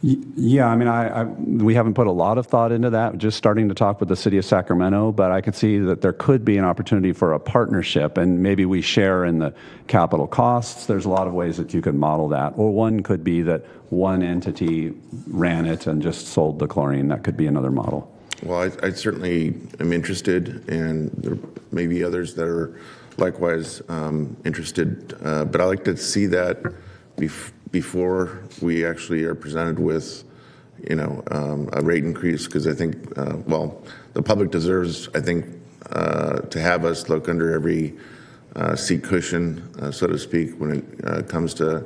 Yeah, I mean, we haven't put a lot of thought into that, just starting to talk with the city of Sacramento, but I could see that there could be an opportunity for a partnership, and maybe we share in the capital costs. There's a lot of ways that you could model that. Or one could be that one entity ran it and just sold the chlorine. That could be another model. Well, I certainly am interested, and there may be others that are likewise interested, but I like to see that before we actually are presented with, a rate increase, because I think, the public deserves, I think, to have us look under every seat cushion, so to speak, when it comes to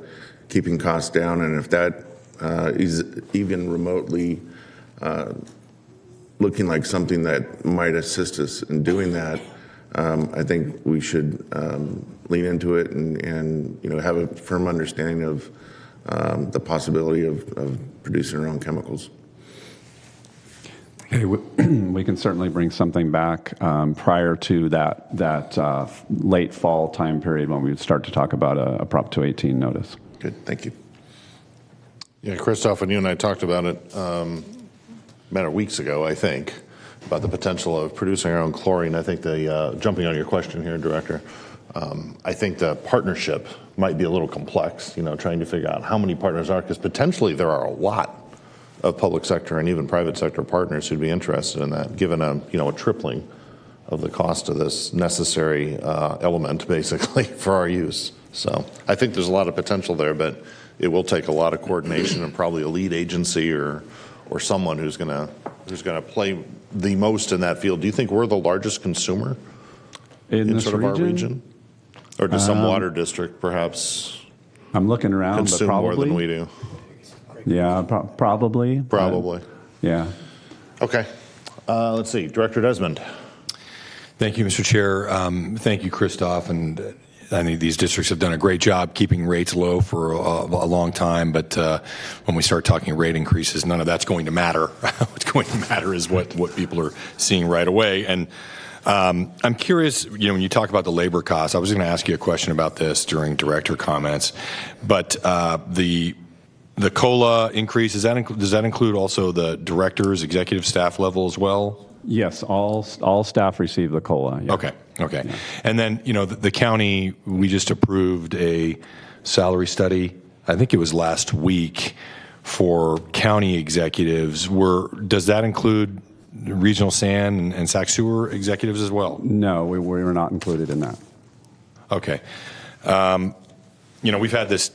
keeping costs down. And if that is even remotely looking like something that might assist us in doing that, I think we should lean into it and have a firm understanding of the possibility of producing our own chemicals. Okay, we can certainly bring something back prior to that late fall time period when we would start to talk about a Prop 218 notice. Good, thank you. Yeah, Christoph, and you and I talked about it a matter of weeks ago, I think, about the potential of producing our own chlorine. I think jumping on your question here, Director, I think the partnership might be a little complex, trying to figure out how many partners are, because potentially there are a lot of public sector and even private sector partners who'd be interested in that, given a tripling of the cost of this necessary element, basically, for our use. So I think there's a lot of potential there, but it will take a lot of coordination and probably a lead agency or someone who's going to play the most in that field. Do you think we're the largest consumer in sort of our region? Or does some water district perhaps I'm looking around, consume but probably more than we do? Yeah, probably. Probably. Yeah. Okay. Let's see. Director Desmond. Thank you, Mr. Chair. Thank you, Christoph. And I think these districts have done a great job keeping rates low for a long time. But when we start talking rate increases, none of that's going to matter. What's going to matter is what people are seeing right away. And I'm curious, when you talk about the labor costs, I was going to ask you a question about this during director comments, but the COLA increase, does that include also the directors, executive staff level as well? Yes, all staff receive the COLA. Yeah. Okay. Yeah. And then, the county, we just approved a salary study, I think it was last week, for county executives. Does that include regional SAN and Sac Sewer executives as well? No, we were not included in that. Okay. We've had this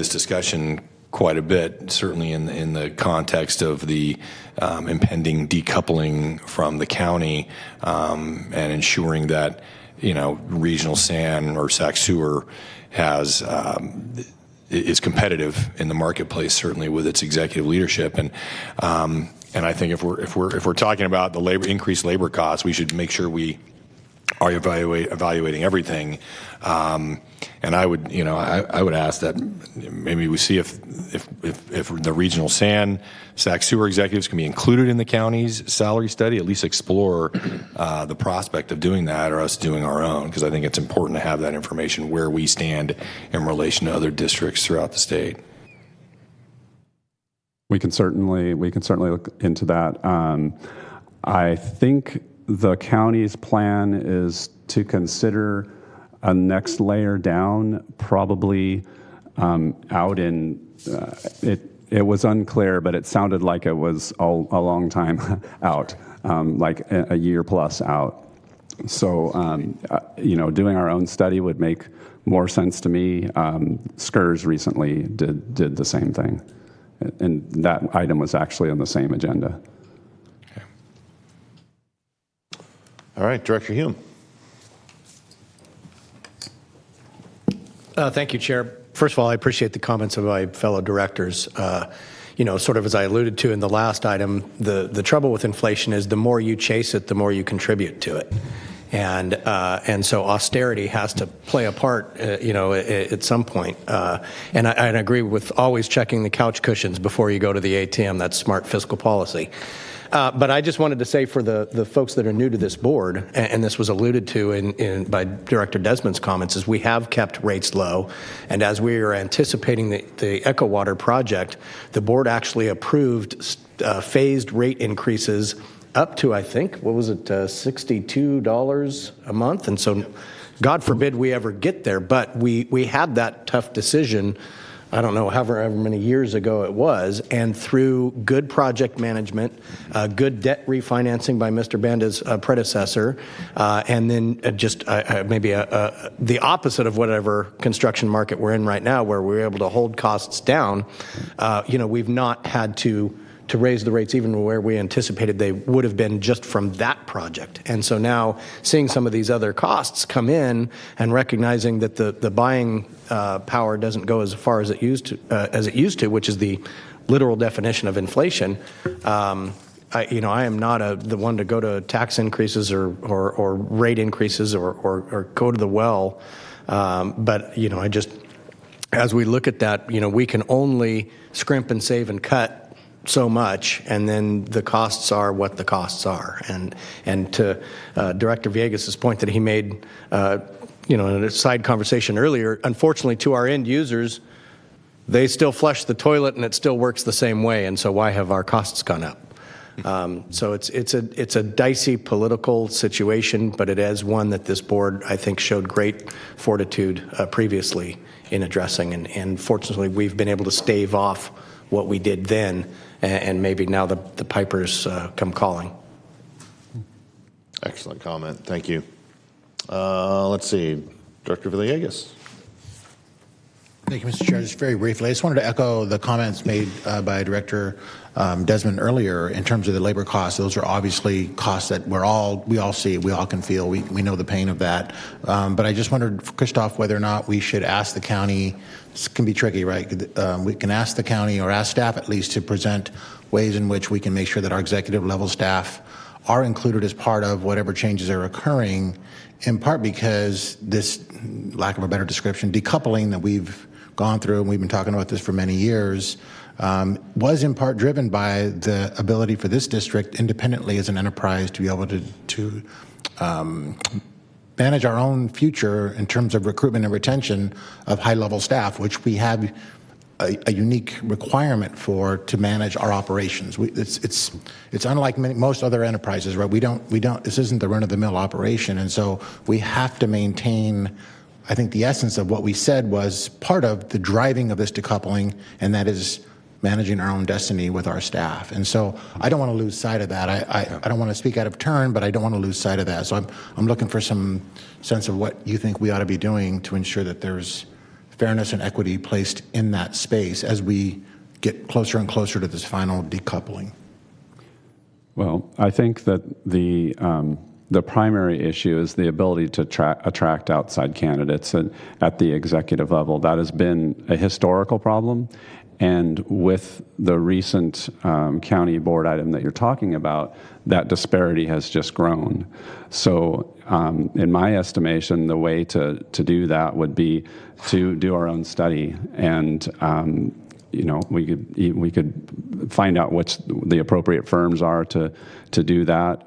discussion quite a bit, certainly in the context of the impending decoupling from the county and ensuring that regional SAN or Sac Sewer is competitive in the marketplace, certainly with its executive leadership. And I think if we're talking about the increased labor costs, we should make sure we are evaluating everything. And I would ask that maybe we see if the regional SAN, Sac Sewer executives can be included in the county's salary study, at least explore the prospect of doing that, or us doing our own, because I think it's important to have that information where we stand in relation to other districts throughout the state. We can certainly look into that. I think the county's plan is to consider a next layer down, probably out in, it was unclear, but it sounded like it was a long time out, like a year plus out. So, doing our own study would make more sense to me. SCRS recently did the same thing, and that item was actually on the same agenda. Okay. All right, Director Hume. Thank you, Chair. First of all, I appreciate the comments of my fellow directors. Sort of as I alluded to in the last item, the trouble with inflation is the more you chase it, the more you contribute to it. And so austerity has to play a part, at some point. And I agree with always checking the couch cushions before you go to the ATM. That's smart fiscal policy. But I just wanted to say for the folks that are new to this board, and this was alluded to by Director Desmond's comments, is we have kept rates low. And as we are anticipating the Echo Water project, the board actually approved phased rate increases up to, I think, what was it, $62 a month? And so God forbid we ever get there, but we had that tough decision, I don't know, however many years ago it was, and through good project management, good debt refinancing by Mr. Banda's predecessor, and then maybe the opposite of whatever construction market we're in right now, where we're able to hold costs down, we've not had to raise the rates even where we anticipated they would have been just from that project. And so now seeing some of these other costs come in and recognizing that the buying power doesn't go as far as it used to, which is the literal definition of inflation. I am not the one to go to tax increases or rate increases or go to the well. But as we look at that, we can only scrimp and save and cut so much, and then the costs are what the costs are. And to Director Villegas' point that he made, in a side conversation earlier, unfortunately to our end users, they still flush the toilet and it still works the same way. And so why have our costs gone up? So it's a dicey political situation, but it is one that this board, I think, showed great fortitude previously in addressing. And fortunately, we've been able to stave off what we did then, and maybe now the pipers come calling. Excellent comment. Thank you. Let's see. Director Villegas. Thank you, Mr. Chair. Just very briefly, I just wanted to echo the comments made by Director Desmond earlier in terms of the labor costs. Those are obviously costs that we all see, we all can feel. We know the pain of that. But I just wondered, Christoph, whether or not we should ask the county. This can be tricky, right? We can ask the county or ask staff at least to present ways in which we can make sure that our executive level staff are included as part of whatever changes are occurring, in part because this, lack of a better description, decoupling that we've gone through, and we've been talking about this for many years, was in part driven by the ability for this district independently as an enterprise to be able to manage our own future in terms of recruitment and retention of high-level staff, which we have a unique requirement for to manage our operations. It's unlike most other enterprises, right? We don't. This isn't the run-of-the-mill operation, and so we have to maintain. I think the essence of what we said was part of the driving of this decoupling, and that is managing our own destiny with our staff. And so I don't want to lose sight of that. I don't want to speak out of turn, but I don't want to lose sight of that. So I'm looking for some sense of what you think we ought to be doing to ensure that there's fairness and equity placed in that space as we get closer and closer to this final decoupling. Well, I think that the primary issue is the ability to attract outside candidates at the executive level. That has been a historical problem. And with the recent county board item that you're talking about, that disparity has just grown. So in my estimation, the way to do that would be to do our own study. And we could find out which the appropriate firms are to do that.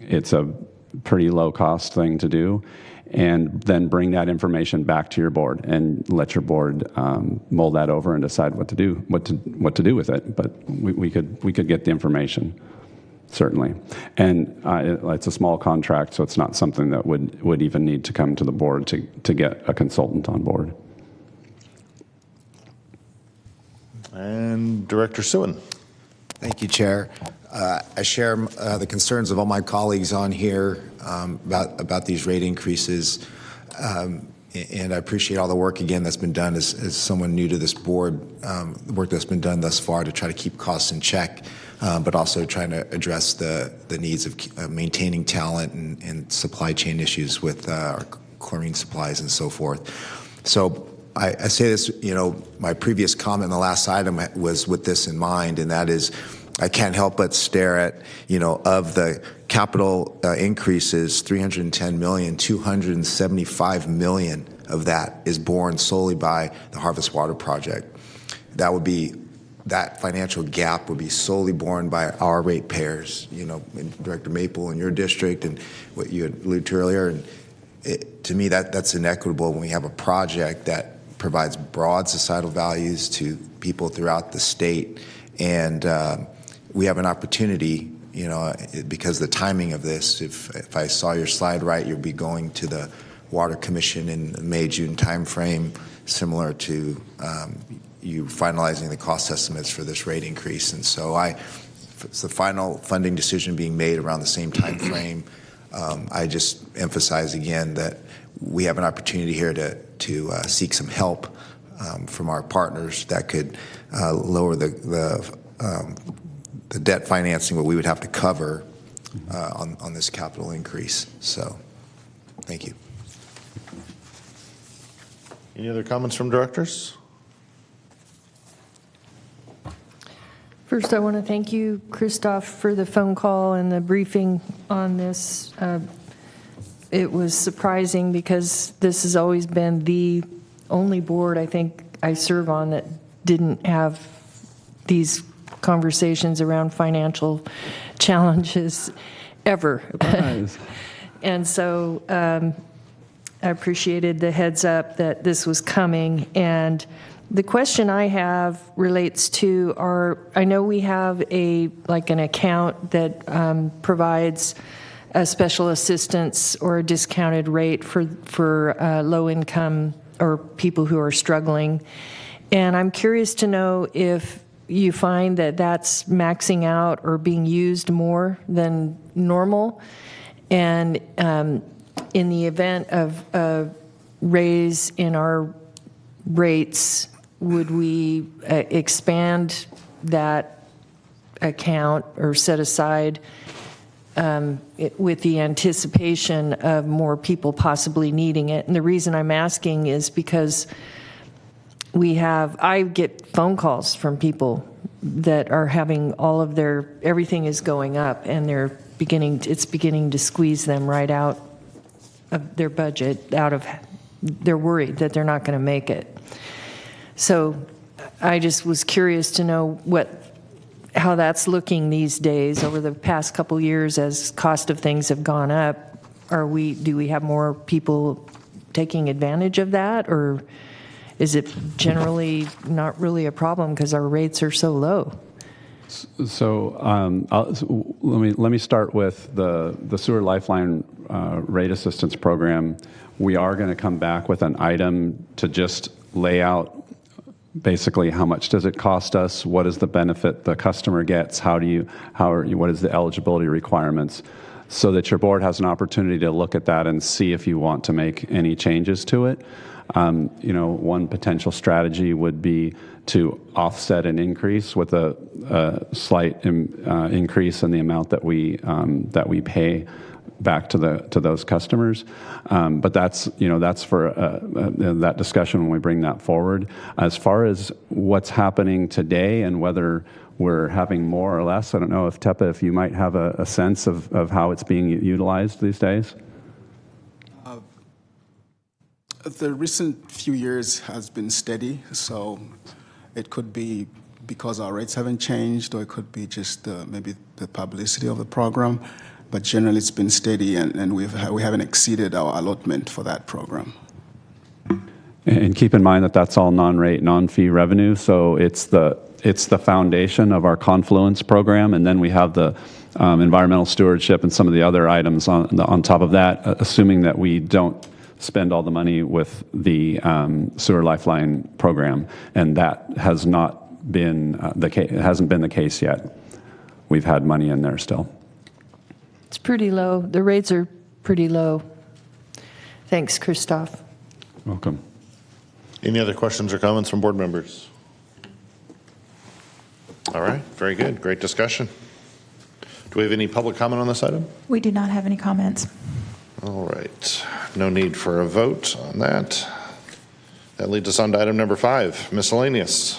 It's a pretty low cost thing to do, and then bring that information back to your board and let your board mull that over and decide what to do with it. But we could get the information, certainly. And it's a small contract, so it's not something that would even need to come to the board to get a consultant on board. And Director Suen. Thank you, Chair. I share the concerns of all my colleagues on here about these rate increases, and I appreciate all the work again that's been done as someone new to this board, the work that's been done thus far to try to keep costs in check. but also trying to address the needs of maintaining talent and supply chain issues with our chlorine supplies and so forth. So I say this, my previous comment in the last item was with this in mind, and that is I can't help but stare at, of the capital increases, $310 million, $275 million of that is borne solely by the Harvest Water Project. That financial gap would be solely borne by our ratepayers, and Director Maple in your district and what you had alluded to earlier. And to me, that's inequitable when we have a project that provides broad societal values to people throughout the state. And we have an opportunity, because the timing of this, if I saw your slide right, you'll be going to the Water Commission in the May-June timeframe, similar to you finalizing the cost estimates for this rate increase. And so it's the final funding decision being made around the same time frame. I just emphasize again that we have an opportunity here to seek some help from our partners that could lower the debt financing, what we would have to cover on this capital increase. So, thank you. Any other comments from directors? First, I want to thank you, Christoph, for the phone call and the briefing on this. It was surprising because this has always been the only board I think I serve on that didn't have these conversations around financial challenges ever. And so I appreciated the heads up that this was coming. And the question I have relates to I know we have an account that provides a special assistance or a discounted rate for low income or people who are struggling. And I'm curious to know if you find that that's maxing out or being used more than normal. And in the event of a raise in our rates, would we expand that account or set aside with the anticipation of more people possibly needing it? And the reason I'm asking is because I get phone calls from people that are having everything is going up, and it's beginning to squeeze them right out of their budget, they're worried that they're not going to make it. So I just was curious to know how that's looking these days over the past couple years as cost of things have gone up. Do we have more people taking advantage of that, or is it generally not really a problem because our rates are so low? So let me start with the Sewer Lifeline rate assistance program. We are going to come back with an item to just lay out basically how much does it cost us, what is the benefit the customer gets, what is the eligibility requirements, so that your board has an opportunity to look at that and see if you want to make any changes to it. One potential strategy would be to offset an increase with a slight increase in the amount that we pay back to those customers. But that's for that discussion when we bring that forward. As far as what's happening today and whether we're having more or less, I don't know if you might have a sense of how it's being utilized these days. The recent few years has been steady, so it could be because our rates haven't changed, or it could be just maybe the publicity of the program. But generally, it's been steady, and we haven't exceeded our allotment for that program. And keep in mind that that's all non-rate, non-fee revenue. So it's the foundation of our Confluence program, and then we have the environmental stewardship and some of the other items on top of that, assuming that we don't spend all the money with the Sewer Lifeline program, and that has not been the case. It hasn't been the case yet. We've had money in there still. It's pretty low. The rates are pretty low. Thanks, Christoph. Welcome. Any other questions or comments from board members? All right, very good. Great discussion. Do we have any public comment on this item? We do not have any comments. All right, no need for a vote on that. That leads us on to item number 5, miscellaneous.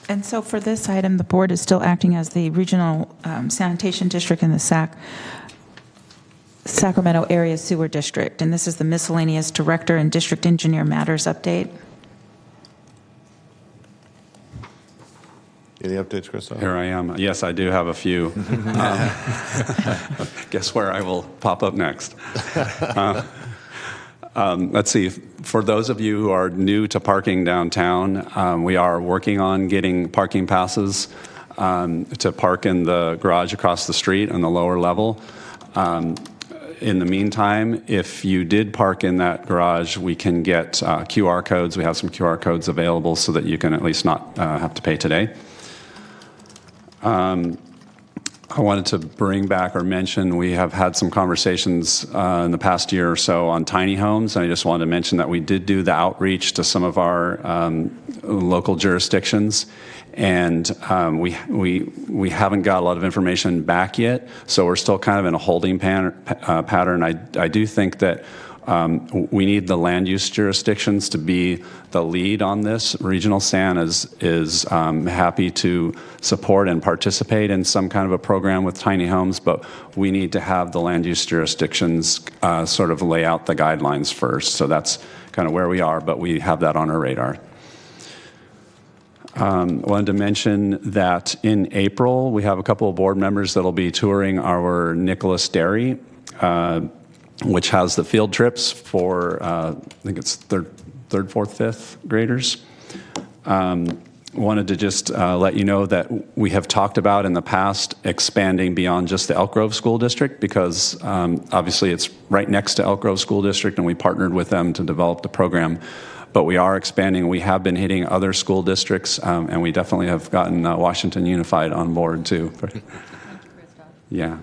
And so for this item, the board is still acting as the regional sanitation district in the Sacramento Area Sewer District. And this is the miscellaneous director and district engineer matters update. Any updates, Christoph? Here I am. Yes, I do have a few. Guess where I will pop up next. Let's see. For those of you who are new to parking downtown, we are working on getting parking passes to park in the garage across the street on the lower level. In the meantime, if you did park in that garage, we can get QR codes. We have some QR codes available so that you can at least not have to pay today. I wanted to bring back or mention we have had some conversations in the past year or so on tiny homes. And I just wanted to mention that we did do the outreach to some of our local jurisdictions, and we haven't got a lot of information back yet. So we're still kind of in a holding pattern. I do think that we need the land use jurisdictions to be the lead on this. Regional SAN is happy to support and participate in some kind of a program with tiny homes, but we need to have the land use jurisdictions sort of lay out the guidelines first. So that's kind of where we are, but we have that on our radar. I wanted to mention that in April, we have a couple of board members that will be touring our Nicholas Dairy, which has the field trips for, I think it's third, fourth, fifth graders. Wanted to just let you know that we have talked about in the past expanding beyond just the Elk Grove School District, because obviously it's right next to Elk Grove School District and we partnered with them to develop the program. But we are expanding. We have been hitting other school districts, and we definitely have gotten Washington Unified on board too. Yeah.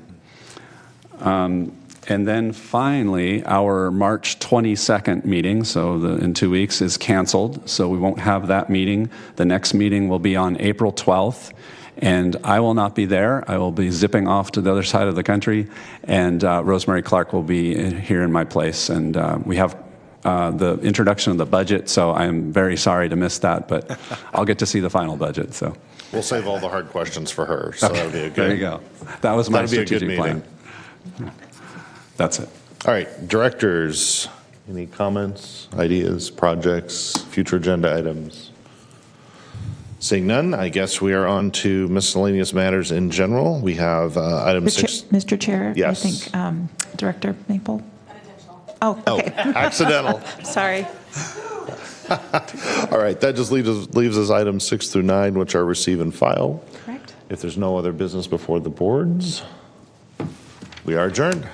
And then finally, our March 22nd meeting, so in 2 weeks, is canceled. So we won't have that meeting. The next meeting will be on April 12th. And I will not be there. I will be zipping off to the other side of the country. And Rosemary Clark will be here in my place. And we have the introduction of the budget. So I'm very sorry to miss that. But I'll get to see the final budget. So we'll save all the hard questions for her. So that'll be a good. There you go. That was my strategic plan. That's it. All right, directors, any comments, ideas, projects, future agenda items? Seeing none, I guess we are on to miscellaneous matters in general. We have item 6. Mr. Chair? Yes. I think Director Maple? Unintentional. Oh, okay. Accidental. Sorry. All right, that just leaves us items 6 through 9, which are receive and file. Correct. If there's no other business before the boards, we are adjourned.